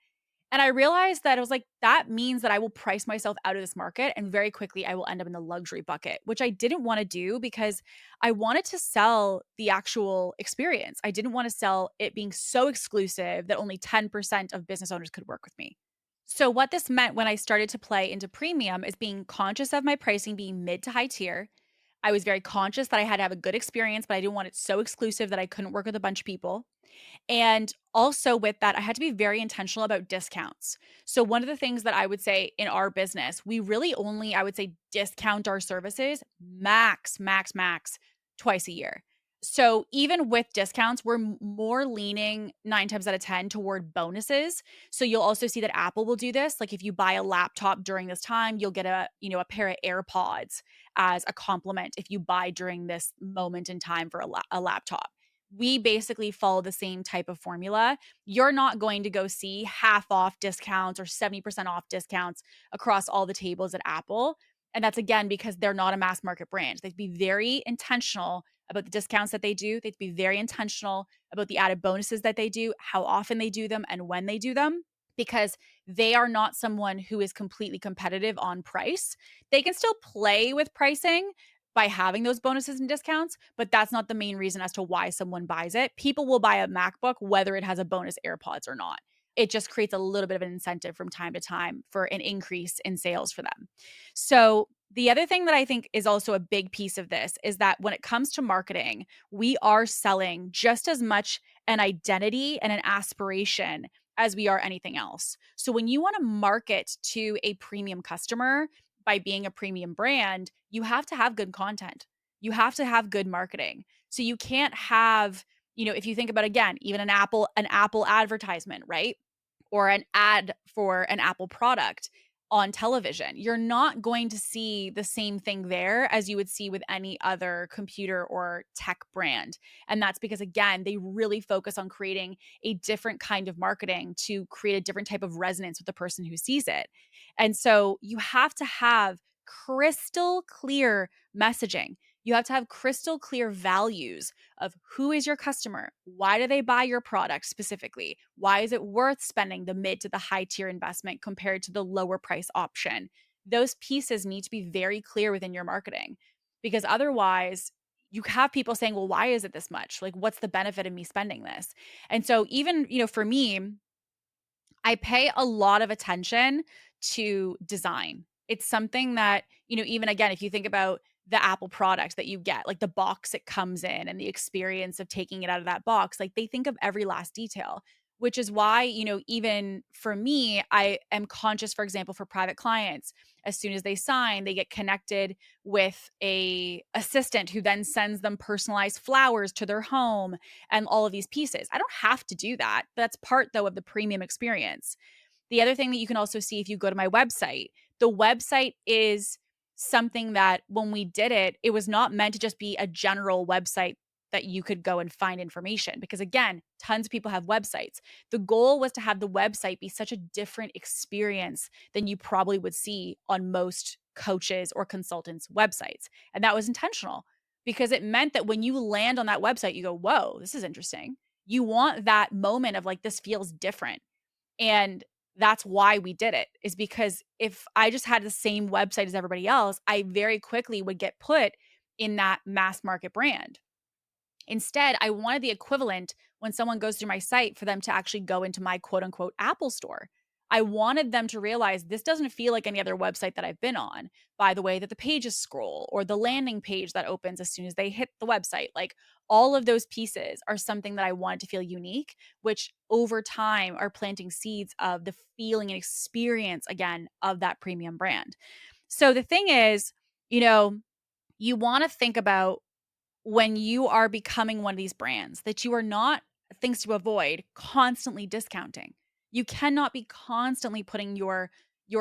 Speaker 1: And I realized that I was like, that means that I will price myself out of this market, and very quickly I will end up in the luxury bucket, which I didn't want to do because I wanted to sell the actual experience. I didn't want to sell it being so exclusive that only 10% of business owners could work with me. So what this meant when I started to play into premium is being conscious of my pricing being mid to high tier. I was very conscious that I had to have a good experience, but I didn't want it so exclusive that I couldn't work with a bunch of people. And also with that, I had to be very intentional about discounts. So one of the things that I would say in our business, we really only, I would say, discount our services max twice a year. So even with discounts, we're more leaning 9 times out of 10 toward bonuses. So you'll also see that Apple will do this. Like, if you buy a laptop during this time, you'll get a pair of AirPods as a compliment if you buy during this moment in time for a laptop. We basically follow the same type of formula. You're not going to go see half off discounts or 70% off discounts across all the tables at Apple. And that's, again, because they're not a mass market brand. They'd be very intentional about the discounts that they do. They have to be very intentional about the added bonuses that they do, how often they do them, and when they do them, because they are not someone who is completely competitive on price. They can still play with pricing by having those bonuses and discounts, but that's not the main reason as to why someone buys it. People will buy a MacBook whether it has a bonus AirPods or not. It just creates a little bit of an incentive from time to time for an increase in sales for them. So, the other thing that I think is also a big piece of this is that when it comes to marketing, we are selling just as much an identity and an aspiration as we are anything else. So when you want to market to a premium customer by being a premium brand, you have to have good content. You have to have good marketing. So you can't have, if you think about, again, even an Apple advertisement, right? Or an ad for an Apple product on television, you're not going to see the same thing there as you would see with any other computer or tech brand. And that's because, again, they really focus on creating a different kind of marketing to create a different type of resonance with the person who sees it. And so you have to have crystal clear messaging. You have to have crystal clear values of who is your customer? Why do they buy your product specifically? Why is it worth spending the mid to the high tier investment compared to the lower price option? Those pieces need to be very clear within your marketing, because otherwise you have people saying, well, why is it this much? Like, what's the benefit of me spending this? And so even, for me, I pay a lot of attention to design. It's something that, even again, if you think about the Apple product that you get, like the box it comes in and the experience of taking it out of that box, like they think of every last detail, which is why, even for me, I am conscious, for example, for private clients, as soon as they sign, they get connected with a assistant who then sends them personalized flowers to their home and all of these pieces. I don't have to do that. That's part, though, of the premium experience. The other thing that you can also see if you go to my website, the website is something that when we did it, it was not meant to just be a general website that you could go and find information. Because again, tons of people have websites. The goal was to have the website be such a different experience than you probably would see on most coaches or consultants' websites. And that was intentional because it meant that when you land on that website, you go, whoa, this is interesting. You want that moment of like, this feels different. And that's why we did it, is because if I just had the same website as everybody else, I very quickly would get put in that mass market brand. Instead, I wanted the equivalent when someone goes through my site for them to actually go into my quote unquote Apple store. I wanted them to realize this doesn't feel like any other website that I've been on by the way that the pages scroll or the landing page that opens as soon as they hit the website. Like all of those pieces are something that I wanted to feel unique, which over time are planting seeds of the feeling and experience again of that premium brand. So the thing is, you want to think about when you are becoming one of these brands that you are not, things to avoid, constantly discounting. You cannot be constantly putting your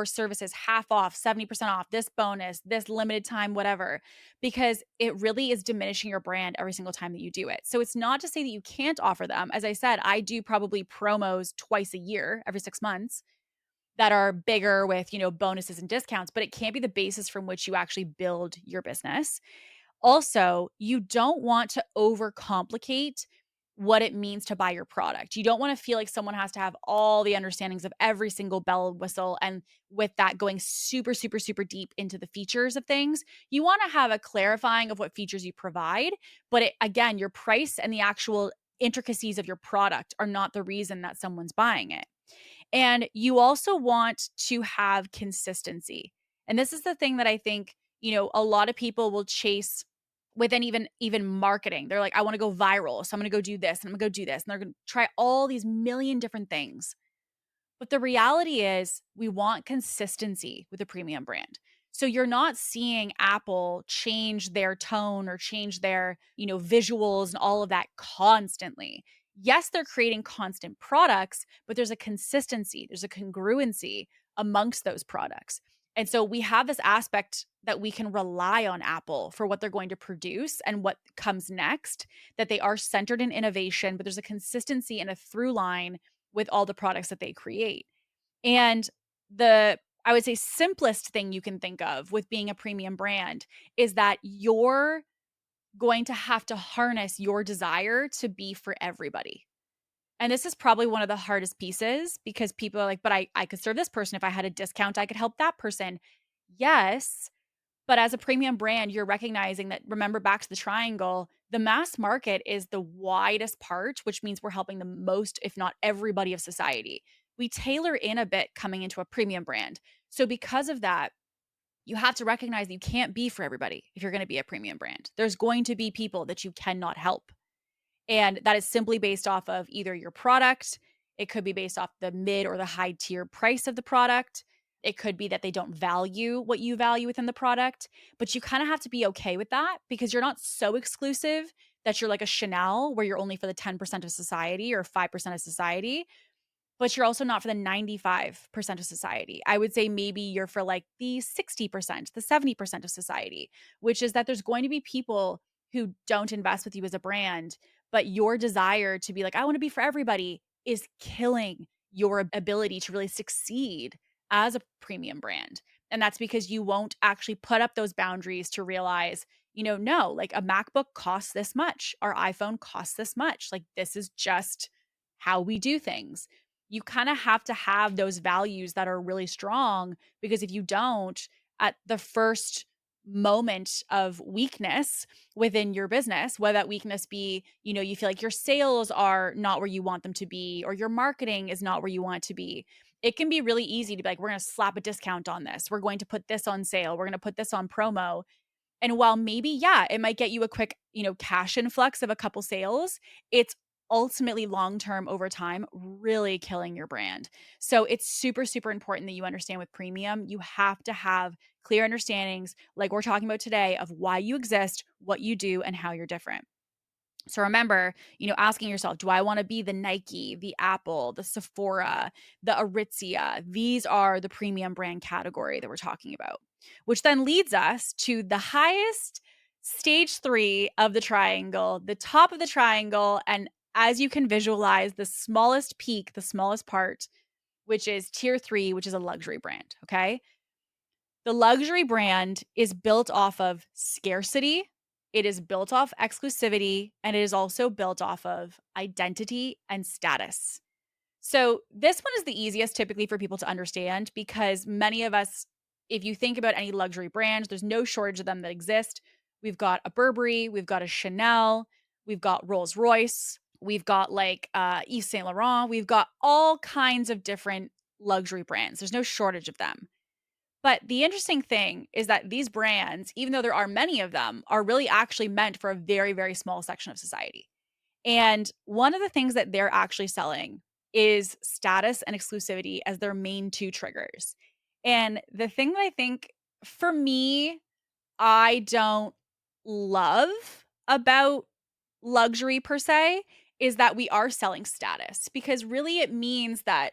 Speaker 1: services half off, 70% off, this bonus, this limited time, whatever, because it really is diminishing your brand every single time that you do it. So it's not to say that you can't offer them. As I said, I do probably promos twice a year, every 6 months, that are bigger with, bonuses and discounts, but it can't be the basis from which you actually build your business. Also, you don't want to overcomplicate what it means to buy your product. You don't want to feel like someone has to have all the understandings of every single bell and whistle. And with that, going super, super, super deep into the features of things, you want to have a clarifying of what features you provide. But again, your price and the actual intricacies of your product are not the reason that someone's buying it. And you also want to have consistency. And this is the thing that I think, a lot of people will chase within even marketing. They're like, I want to go viral. So I'm going to go do this and I'm going to go do this. And they're going to try all these million different things. But the reality is we want consistency with a premium brand. So you're not seeing Apple change their tone or change their, visuals and all of that constantly. Yes, they're creating constant products, but there's a consistency, there's a congruency amongst those products. And so we have this aspect that we can rely on Apple for what they're going to produce and what comes next, that they are centered in innovation, but there's a consistency and a through line with all the products that they create. And I would say simplest thing you can think of with being a premium brand is that your going to have to harness your desire to be for everybody. And this is probably one of the hardest pieces because people are like, but I could serve this person. If I had a discount, I could help that person. Yes. But as a premium brand, you're recognizing that, remember back to the triangle, the mass market is the widest part, which means we're helping the most, if not everybody of society. We tailor in a bit coming into a premium brand. So because of that, you have to recognize that you can't be for everybody if you're going to be a premium brand. There's going to be people that you cannot help. And that is simply based off of either your product, it could be based off the mid or the high tier price of the product. It could be that they don't value what you value within the product, but you kind of have to be okay with that because you're not so exclusive that you're like a Chanel where you're only for the 10% of society or 5% of society, but you're also not for the 95% of society. I would say maybe you're for like the 60%, the 70% of society, which is that there's going to be people who don't invest with you as a brand, but your desire to be like, I want to be for everybody is killing your ability to really succeed as a premium brand. And that's because you won't actually put up those boundaries to realize, no, like a MacBook costs this much, our iPhone costs this much. Like, this is just how we do things. You kind of have to have those values that are really strong because if you don't, at the first moment of weakness within your business, whether that weakness be, you feel like your sales are not where you want them to be, or your marketing is not where you want it to be, it can be really easy to be like, we're going to slap a discount on this. We're going to put this on sale. We're going to put this on promo. And while maybe, yeah, it might get you a quick, cash influx of a couple sales, it's ultimately long-term over time really killing your brand. So it's super, super important that you understand with premium, you have to have clear understandings like we're talking about today of why you exist, what you do, and how you're different. So remember, asking yourself, do I want to be the Nike, the Apple, the Sephora, the Aritzia? These are the premium brand category that we're talking about, which then leads us to the highest stage 3 of the triangle, the top of the triangle. And as you can visualize, the smallest peak, the smallest part, which is tier 3, which is a luxury brand. Okay. The luxury brand is built off of scarcity, it is built off exclusivity, and it is also built off of identity and status. So this one is the easiest typically for people to understand because many of us, if you think about any luxury brand, there's no shortage of them that exist. We've got a Burberry, we've got a Chanel, we've got Rolls Royce, we've got like Yves Saint Laurent, we've got all kinds of different luxury brands. There's no shortage of them. But the interesting thing is that these brands, even though there are many of them, are really actually meant for a very, very small section of society. And one of the things that they're actually selling is status and exclusivity as their main two triggers. And the thing that I think for me, I don't love about luxury per se is that we are selling status because really it means that,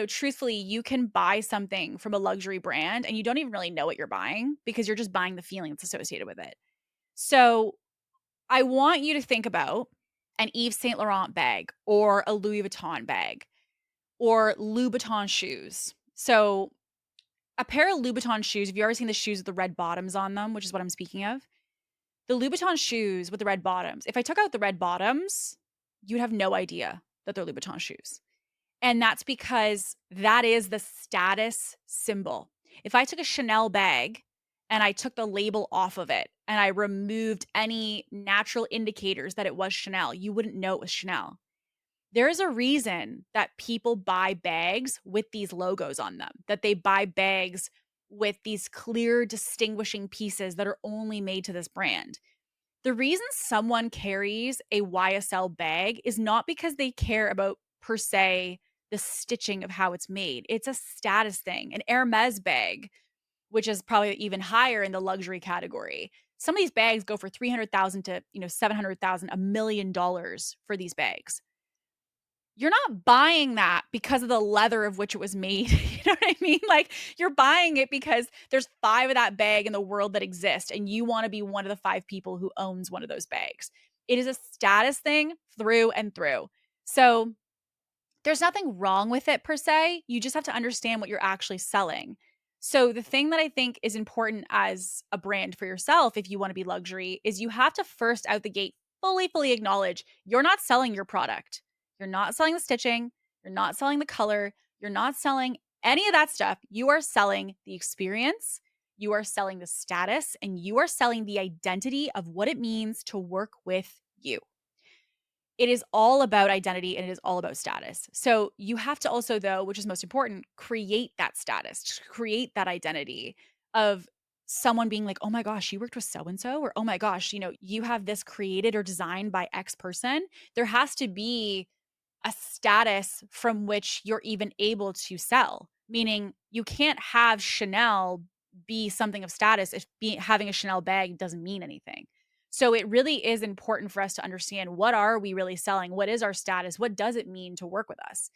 Speaker 1: truthfully, you can buy something from a luxury brand and you don't even really know what you're buying because you're just buying the feeling that's associated with it. So I want you to think about an Yves Saint Laurent bag or a Louis Vuitton bag or Louboutin shoes. So a pair of Louboutin shoes, have you ever seen the shoes with the red bottoms on them, which is what I'm speaking of? The Louboutin shoes with the red bottoms, if I took out the red bottoms, you'd have no idea that they're Louboutin shoes. And that's because that is the status symbol. If I took a Chanel bag and I took the label off of it and I removed any natural indicators that it was Chanel, you wouldn't know it was Chanel. There is a reason that people buy bags with these logos on them, that they buy bags with these clear distinguishing pieces that are only made to this brand. The reason someone carries a YSL bag is not because they care about, per se, the stitching of how it's made. It's a status thing. An Hermes bag, which is probably even higher in the luxury category. Some of these bags go for 300,000 to, 700,000, $1 million for these bags. You're not buying that because of the leather of which it was made. You know what I mean? Like, you're buying it because there's 5 of that bag in the world that exist and you want to be one of the 5 people who owns one of those bags. It is a status thing through and through. So there's nothing wrong with it per se. You just have to understand what you're actually selling. So the thing that I think is important as a brand for yourself, if you want to be luxury, is you have to first out the gate fully acknowledge you're not selling your product. You're not selling the stitching. You're not selling the color. You're not selling any of that stuff. You are selling the experience. You are selling the status, and you are selling the identity of what it means to work with you. It is all about identity and it is all about status. So you have to also, though, which is most important, create that status, create that identity of someone being like, oh my gosh, you worked with so and so, or oh my gosh, you have this created or designed by X person. There has to be a status from which you're even able to sell, meaning you can't have Chanel be something of status if having a Chanel bag doesn't mean anything. So it really is important for us to understand, what are we really selling? What is our status? What does it mean to work with us?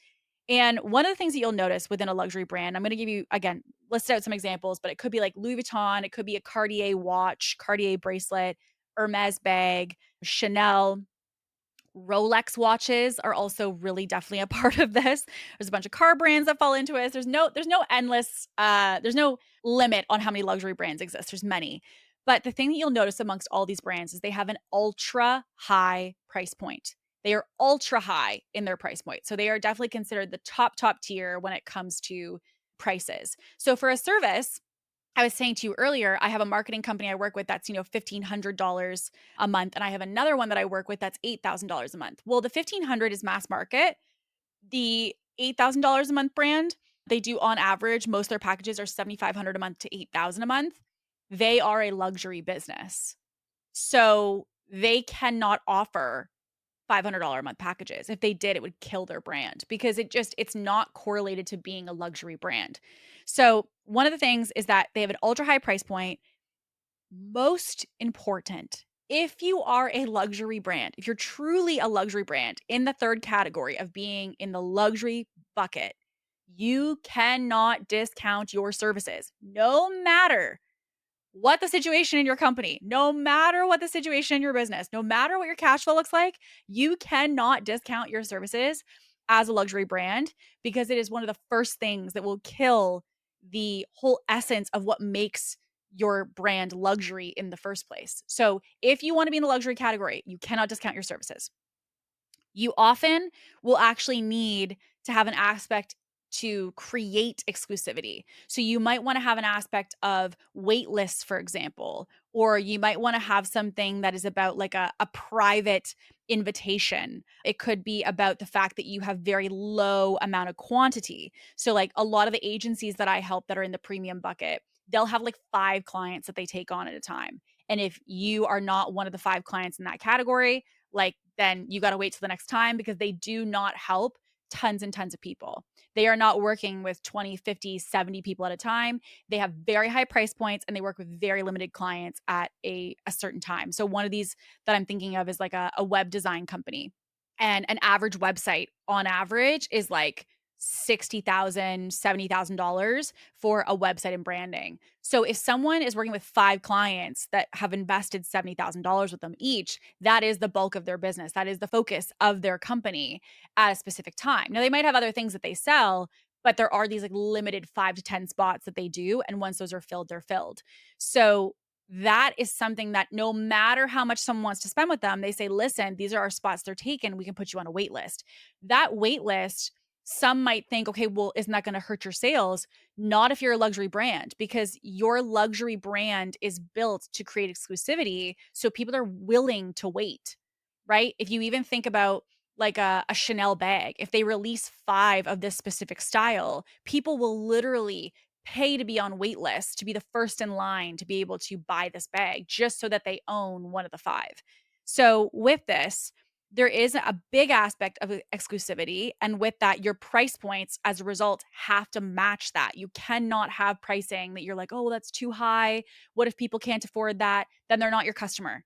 Speaker 1: And one of the things that you'll notice within a luxury brand, I'm going to give you, again, list out some examples, but it could be like Louis Vuitton, it could be a Cartier watch, Cartier bracelet, Hermes bag, Chanel. Rolex watches are also really definitely a part of this. There's a bunch of car brands that fall into it. There's no endless there's no limit on how many luxury brands exist. There's many. But the thing that you'll notice amongst all these brands is they have an ultra high price point. They are ultra high in their price point. So they are definitely considered the top tier when it comes to prices. So for a service, I was saying to you earlier, I have a marketing company I work with that's, $1,500 a month. And I have another one that I work with that's $8,000 a month. Well, the 1,500 is mass market. The $8,000 a month brand, they do on average, most of their packages are 7,500 a month to 8,000 a month. They are a luxury business. So they cannot offer $500 a month packages. If they did, it would kill their brand because it's not correlated to being a luxury brand. So one of the things is that they have an ultra high price point. Most important, if you are a luxury brand, if you're truly a luxury brand in the third category of being in the luxury bucket, you cannot discount your services, no matter what the situation in your company, no matter what the situation in your business, no matter what your cash flow looks like, you cannot discount your services as a luxury brand because it is one of the first things that will kill the whole essence of what makes your brand luxury in the first place. So, if you want to be in the luxury category, you cannot discount your services. You often will actually need to have an aspect to create exclusivity. So you might want to have an aspect of wait lists, for example, or you might want to have something that is about like a private invitation. It could be about the fact that you have very low amount of quantity. So like a lot of the agencies that I help that are in the premium bucket, they'll have like 5 clients that they take on at a time. And if you are not one of the 5 clients in that category, like then you got to wait till the next time because they do not help tons and tons of people. They are not working with 20, 50, 70 people at a time. They have very high price points and they work with very limited clients at a certain time. So one of these that I'm thinking of is like a web design company. And an average website on average is like $60,000, $70,000 for a website and branding. So if someone is working with 5 clients that have invested $70,000 with them each, that is the bulk of their business. That is the focus of their company at a specific time. Now they might have other things that they sell, but there are these like limited 5 to 10 spots that they do. And once those are filled, they're filled. So that is something that no matter how much someone wants to spend with them, they say, listen, these are our spots they're taken. We can put you on a wait list. That wait list, some might think, okay, well, isn't that going to hurt your sales? Not if you're a luxury brand, because your luxury brand is built to create exclusivity. So people are willing to wait, right? If you even think about like a Chanel bag, if they release 5 of this specific style, people will literally pay to be on wait lists, to be the first in line to be able to buy this bag just so that they own one of the 5. So with this, there is a big aspect of exclusivity. And with that, your price points as a result have to match that. You cannot have pricing that you're like, oh, well, that's too high. What if people can't afford that? Then they're not your customer.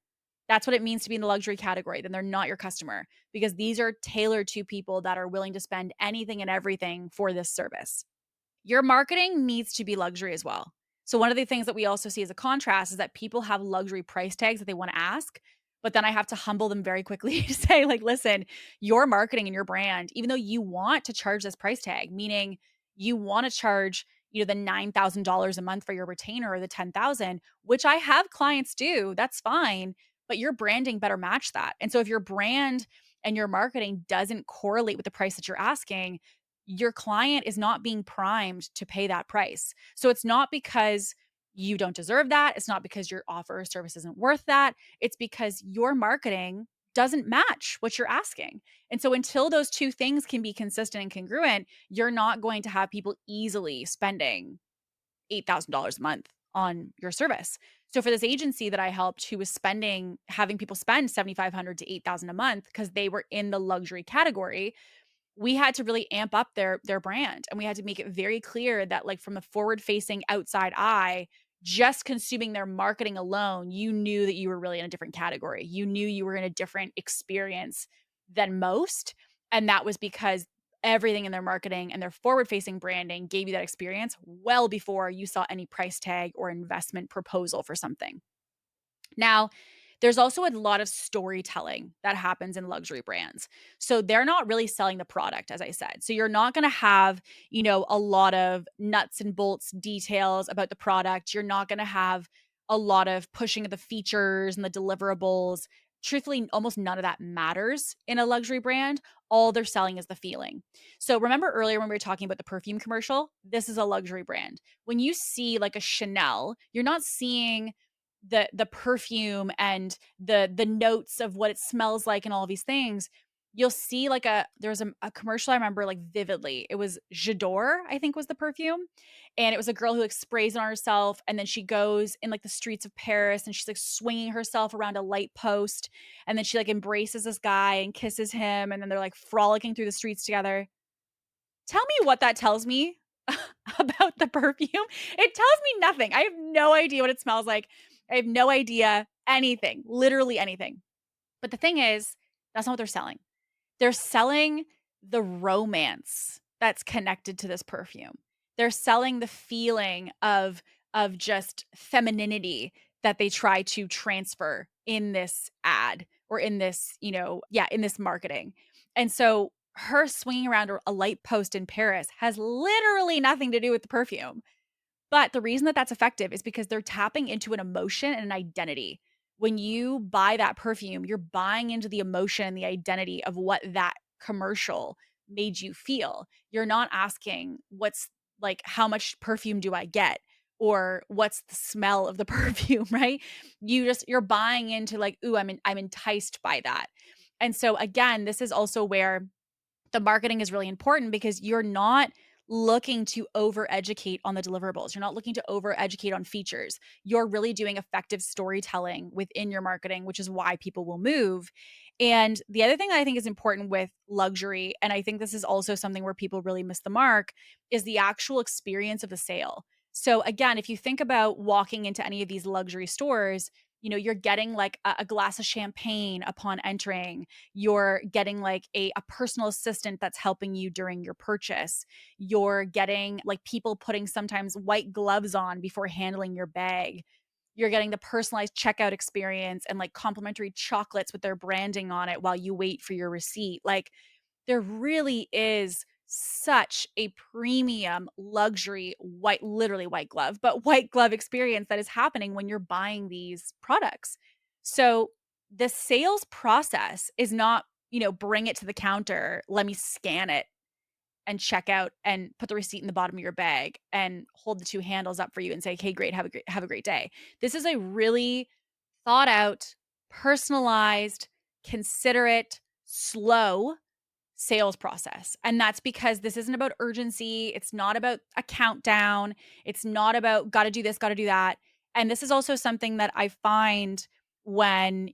Speaker 1: That's what it means to be in the luxury category. Then they're not your customer because these are tailored to people that are willing to spend anything and everything for this service. Your marketing needs to be luxury as well. So one of the things that we also see as a contrast is that people have luxury price tags that they want to ask, but then I have to humble them very quickly to say like, listen, your marketing and your brand, even though you want to charge this price tag, meaning you want to charge, the $9,000 a month for your retainer or the 10,000, which I have clients do, that's fine, but your branding better match that. And so if your brand and your marketing doesn't correlate with the price that you're asking, your client is not being primed to pay that price. So it's not because you don't deserve that. It's not because your offer or service isn't worth that. It's because your marketing doesn't match what you're asking. And so until those two things can be consistent and congruent, you're not going to have people easily spending $8,000 a month on your service. So for this agency that I helped who was having people spend 7,500 to 8,000 a month because they were in the luxury category, we had to really amp up their brand, and we had to make it very clear that, like, from a forward-facing outside eye, just consuming their marketing alone, you knew that you were really in a different category. You knew you were in a different experience than most, and that was because everything in their marketing and their forward-facing branding gave you that experience well before you saw any price tag or investment proposal for something. Now, there's also a lot of storytelling that happens in luxury brands. So they're not really selling the product, as I said. So you're not going to have, a lot of nuts and bolts details about the product. You're not going to have a lot of pushing of the features and the deliverables. Truthfully, almost none of that matters in a luxury brand. All they're selling is the feeling. So remember earlier when we were talking about the perfume commercial? This is a luxury brand. When you see like a Chanel, you're not seeing the perfume and the notes of what it smells like and all of these things. You'll see like there's a commercial I remember like vividly. It was J'adore, I think was the perfume. And it was a girl who like sprays it on herself, and then she goes in like the streets of Paris and she's like swinging herself around a light post, and then she like embraces this guy and kisses him, and then they're like frolicking through the streets together. Tell me what that tells me about the perfume. It tells me nothing. I have no idea what it smells like. I have no idea anything, literally anything. But the thing is, that's not what they're selling. They're selling the romance that's connected to this perfume. They're selling the feeling of just femininity that they try to transfer in this ad or in this, in this marketing. And so her swinging around a light post in Paris has literally nothing to do with the perfume. But the reason that that's effective is because they're tapping into an emotion and an identity. When you buy that perfume, you're buying into the emotion and the identity of what that commercial made you feel. You're not asking what's like, how much perfume do I get? Or what's the smell of the perfume, right? You're buying into like, ooh, I'm enticed by that. And so again, this is also where the marketing is really important, because you're not looking to over-educate on the deliverables. You're not looking to over-educate on features. You're really doing effective storytelling within your marketing, which is why people will move. And the other thing that I think is important with luxury, and I think this is also something where people really miss the mark, is the actual experience of the sale. So again, if you think about walking into any of these luxury stores, you're getting like a glass of champagne upon entering. You're getting like a personal assistant that's helping you during your purchase. You're getting like people putting sometimes white gloves on before handling your bag. You're getting the personalized checkout experience and like complimentary chocolates with their branding on it while you wait for your receipt. Like, there really is such a premium luxury literally white glove, but white glove experience that is happening when you're buying these products. So the sales process is not, bring it to the counter, let me scan it and check out and put the receipt in the bottom of your bag and hold the two handles up for you and say, "Hey, great, have a great day." This is a really thought out, personalized, considerate, slow sales process. And that's because this isn't about urgency. It's not about a countdown. It's not about got to do this, got to do that. And this is also something that I find when,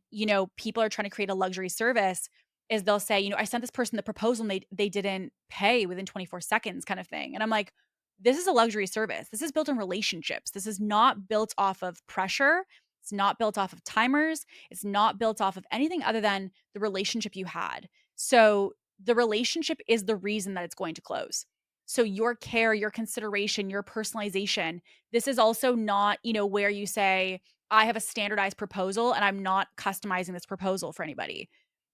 Speaker 1: people are trying to create a luxury service, is they'll say, I sent this person the proposal and they didn't pay within 24 seconds kind of thing. And I'm like, this is a luxury service. This is built on relationships. This is not built off of pressure. It's not built off of timers. It's not built off of anything other than the relationship you had. So the relationship is the reason that it's going to close. So your care, your consideration, your personalization, this is also not, where you say, I have a standardized proposal and I'm not customizing this proposal for anybody.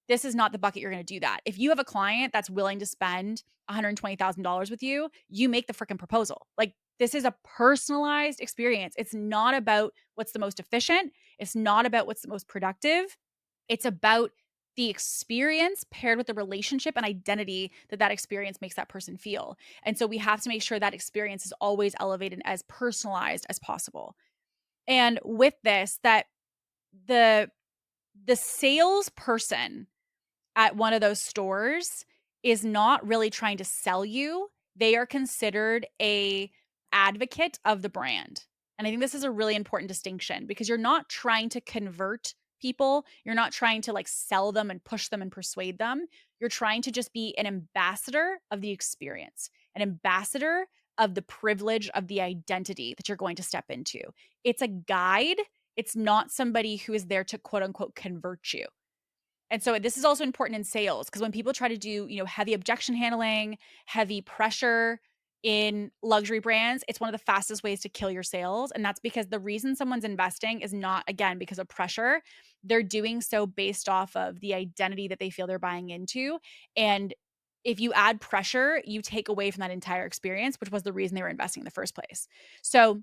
Speaker 1: This is not the bucket you're going to do that. If you have a client that's willing to spend $120,000 with you, you make the freaking proposal. Like, This is a personalized experience. It's not about what's the most efficient. It's not about what's the most productive. It's about the experience paired with the relationship and identity that that experience makes that person feel. And so we have to make sure that experience is always elevated as personalized as possible. And with this, that the the salesperson at one of those stores is not really trying to sell you. They are considered a advocate of the brand. And I think this is a really important distinction because you're not trying to convert people. You're not trying to like sell them and push them and persuade them. You're trying to just be an ambassador of the experience, an ambassador of the privilege of the identity that you're going to step into. It's a guide. It's not somebody who is there to quote unquote convert you. And so this is also important in sales because when people try to do, heavy objection handling, heavy pressure in luxury brands, it's one of the fastest ways to kill your sales. And that's because the reason someone's investing is not, again, because of pressure. They're doing so based off of the identity that they feel they're buying into. And if you add pressure, you take away from that entire experience, which was the reason they were investing in the first place. So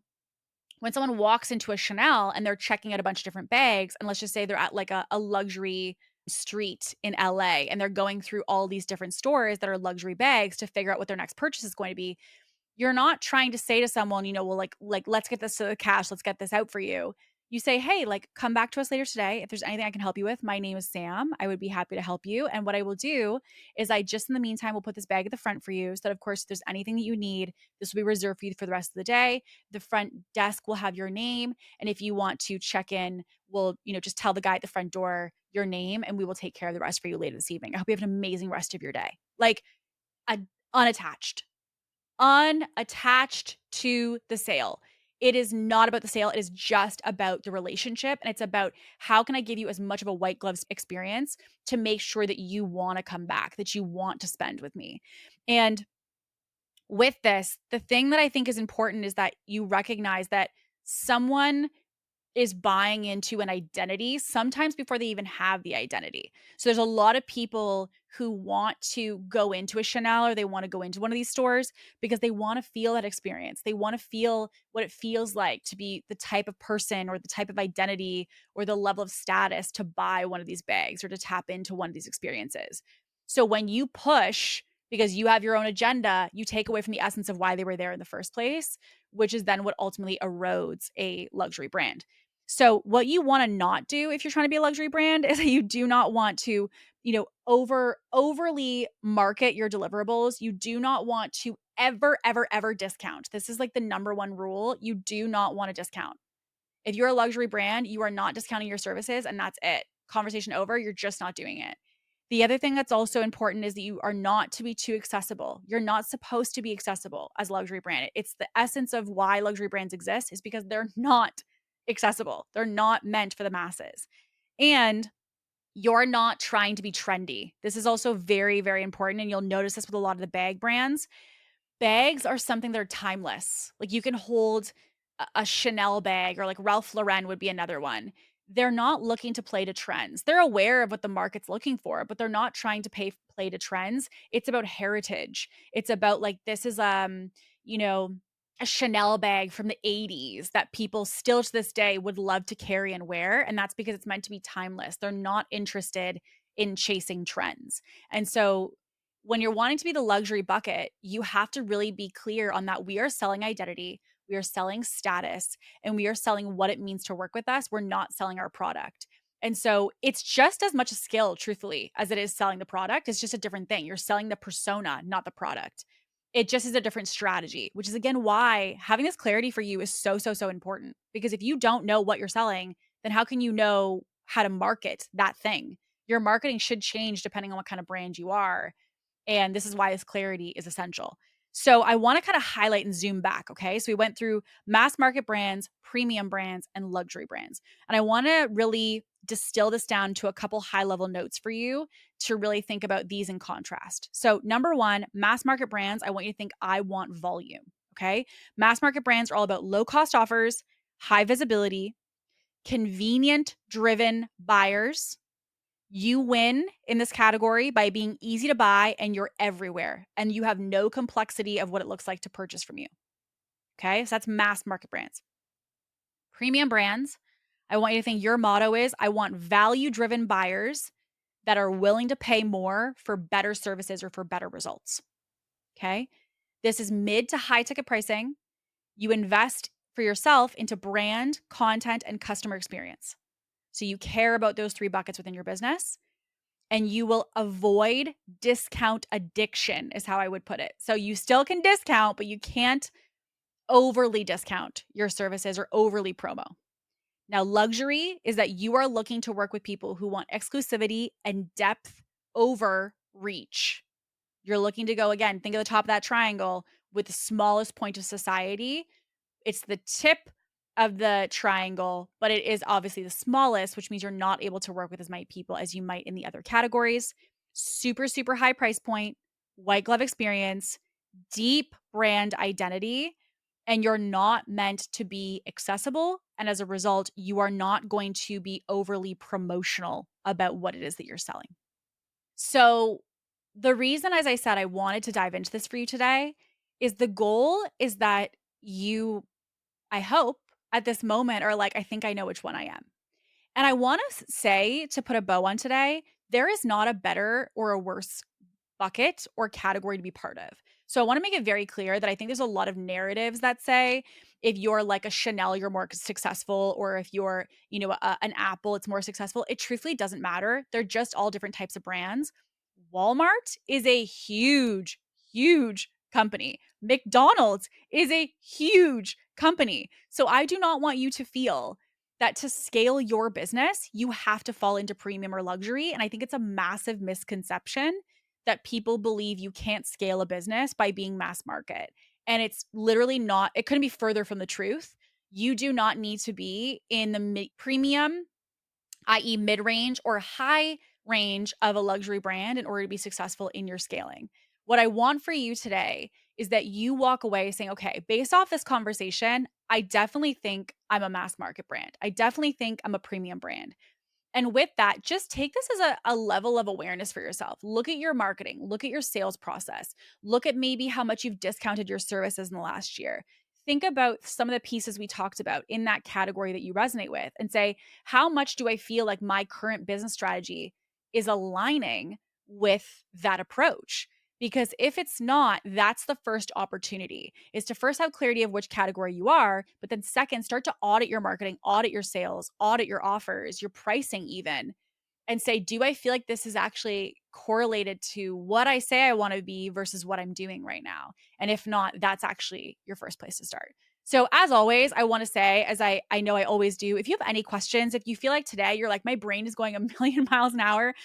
Speaker 1: when someone walks into a Chanel and they're checking out a bunch of different bags, and let's just say they're at like a luxury street in LA and they're going through all these different stores that are luxury bags to figure out what their next purchase is going to be, you're not trying to say to someone, well, like let's get this to the cash, let's get this out for you. You say, hey, like come back to us later today. If there's anything I can help you with, my name is Sam. I would be happy to help you. And what I will do is I just in the meantime will put this bag at the front for you so that of course if there's anything that you need, this will be reserved for you for the rest of the day. The front desk will have your name. And if you want to check in, we'll, just tell the guy at the front door your name and we will take care of the rest for you later this evening. I hope you have an amazing rest of your day. Like unattached to the sale. It is not about the sale. It is just about the relationship. And it's about how can I give you as much of a white gloves experience to make sure that you want to come back, that you want to spend with me. And with this, the thing that I think is important is that you recognize that someone is buying into an identity sometimes before they even have the identity. So there's a lot of people who want to go into a Chanel or they want to go into one of these stores because they want to feel that experience. They want to feel what it feels like to be the type of person or the type of identity or the level of status to buy one of these bags or to tap into one of these experiences. So when you push because you have your own agenda, you take away from the essence of why they were there in the first place, which is then what ultimately erodes a luxury brand. So what you want to not do if you're trying to be a luxury brand is that you do not want to, overly market your deliverables. You do not want to ever discount. This is like the number one rule. You do not want to discount. If you're a luxury brand, you are not discounting your services and that's it. Conversation over. You're just not doing it. The other thing that's also important is that you are not to be too accessible. You're not supposed to be accessible as a luxury brand. It's the essence of why luxury brands exist is because they're not accessible. They're not meant for the masses. And you're not trying to be trendy. This is also very, very important. And you'll notice this with a lot of the bag brands. Bags are something that are timeless. Like you can hold a Chanel bag or like Ralph Lauren would be another one. They're not looking to play to trends. They're aware of what the market's looking for, but they're not trying to play to trends. It's about heritage. It's about like this is you know, a Chanel bag from the 80s that people still to this day would love to carry and wear, and that's because it's meant to be timeless. They're not interested in chasing trends. And so when you're wanting to be the luxury bucket, you have to really be clear on that we are selling identity, we are selling status, and we are selling what it means to work with us. We're not selling our product. And so it's just as much a skill, truthfully, as it is selling the product. It's just a different thing. You're selling the persona, not the product. It just is a different strategy, which is again why having this clarity for you is so important. Because if you don't know what you're selling, then how can you know how to market that thing? Your marketing should change depending on what kind of brand you are. And this is why this clarity is essential. So I want to kind of highlight and zoom back. Okay. So we went through mass market brands, premium brands, and luxury brands. And I want to really distill this down to a couple high level notes for you to really think about these in contrast. So number one, mass market brands, I want you to think I want volume. Okay. Mass market brands are all about low cost offers, high visibility, convenient driven buyers. You win in this category by being easy to buy and you're everywhere and you have no complexity of what it looks like to purchase from you. Okay. So that's mass market brands. Premium brands, I want you to think your motto is I want value-driven buyers that are willing to pay more for better services or for better results. Okay. This is mid to high ticket pricing. You invest for yourself into brand, content, and customer experience. So you care about those three buckets within your business, and you will avoid discount addiction, is how I would put it. So you still can discount, but you can't overly discount your services or overly promo. Now, luxury is that you are looking to work with people who want exclusivity and depth over reach. You're looking to go, again, think of the top of that triangle with the smallest point of society. It's the tip of the triangle, but it is obviously the smallest, which means you're not able to work with as many people as you might in the other categories. Super, super high price point, white glove experience, deep brand identity, and you're not meant to be accessible. And as a result, you are not going to be overly promotional about what it is that you're selling. So, the reason, as I said, I wanted to dive into this for you today is the goal is that you, I hope, at this moment are like, I think I know which one I am. And I want to say, to put a bow on today, there is not a better or a worse bucket or category to be part of. So I want to make it very clear that I think there's a lot of narratives that say if you're like a Chanel, you're more successful, or if you're, an Apple, it's more successful. It truthfully doesn't matter. They're just all different types of brands. Walmart is a huge, huge company. McDonald's is a huge company. So I do not want you to feel that to scale your business, you have to fall into premium or luxury. And I think it's a massive misconception that people believe you can't scale a business by being mass market. And it's literally not, it couldn't be further from the truth. You do not need to be in the premium, i.e., mid range or high range of a luxury brand in order to be successful in your scaling. What I want for you today is that you walk away saying, okay, based off this conversation, I definitely think I'm a mass market brand. I definitely think I'm a premium brand. And with that, just take this as a level of awareness for yourself. Look at your marketing, look at your sales process, look at maybe how much you've discounted your services in the last year. Think about some of the pieces we talked about in that category that you resonate with and say, how much do I feel like my current business strategy is aligning with that approach? Because if it's not, that's the first opportunity, is to first have clarity of which category you are, but then second, start to audit your marketing, audit your sales, audit your offers, your pricing even, and say, do I feel like this is actually correlated to what I say I want to be versus what I'm doing right now? And if not, that's actually your first place to start. So as always, I want to say, as I know I always do, if you have any questions, if you feel like today you're like, my brain is going a million miles an hour,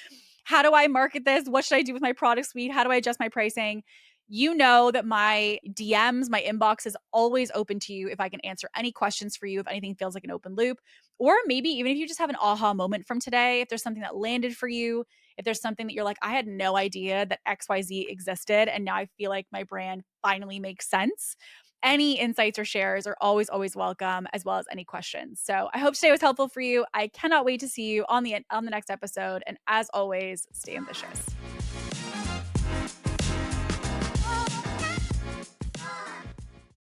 Speaker 1: how do I market this? What should I do with my product suite? How do I adjust my pricing? You know that my DMs, my inbox is always open to you if I can answer any questions for you, if anything feels like an open loop, or maybe even if you just have an aha moment from today, if there's something that landed for you, if there's something that you're like, I had no idea that XYZ existed, and now I feel like my brand finally makes sense. Any insights or shares are always, always welcome, as well as any questions. So I hope today was helpful for you. I cannot wait to see you on the next episode. And as always, stay ambitious.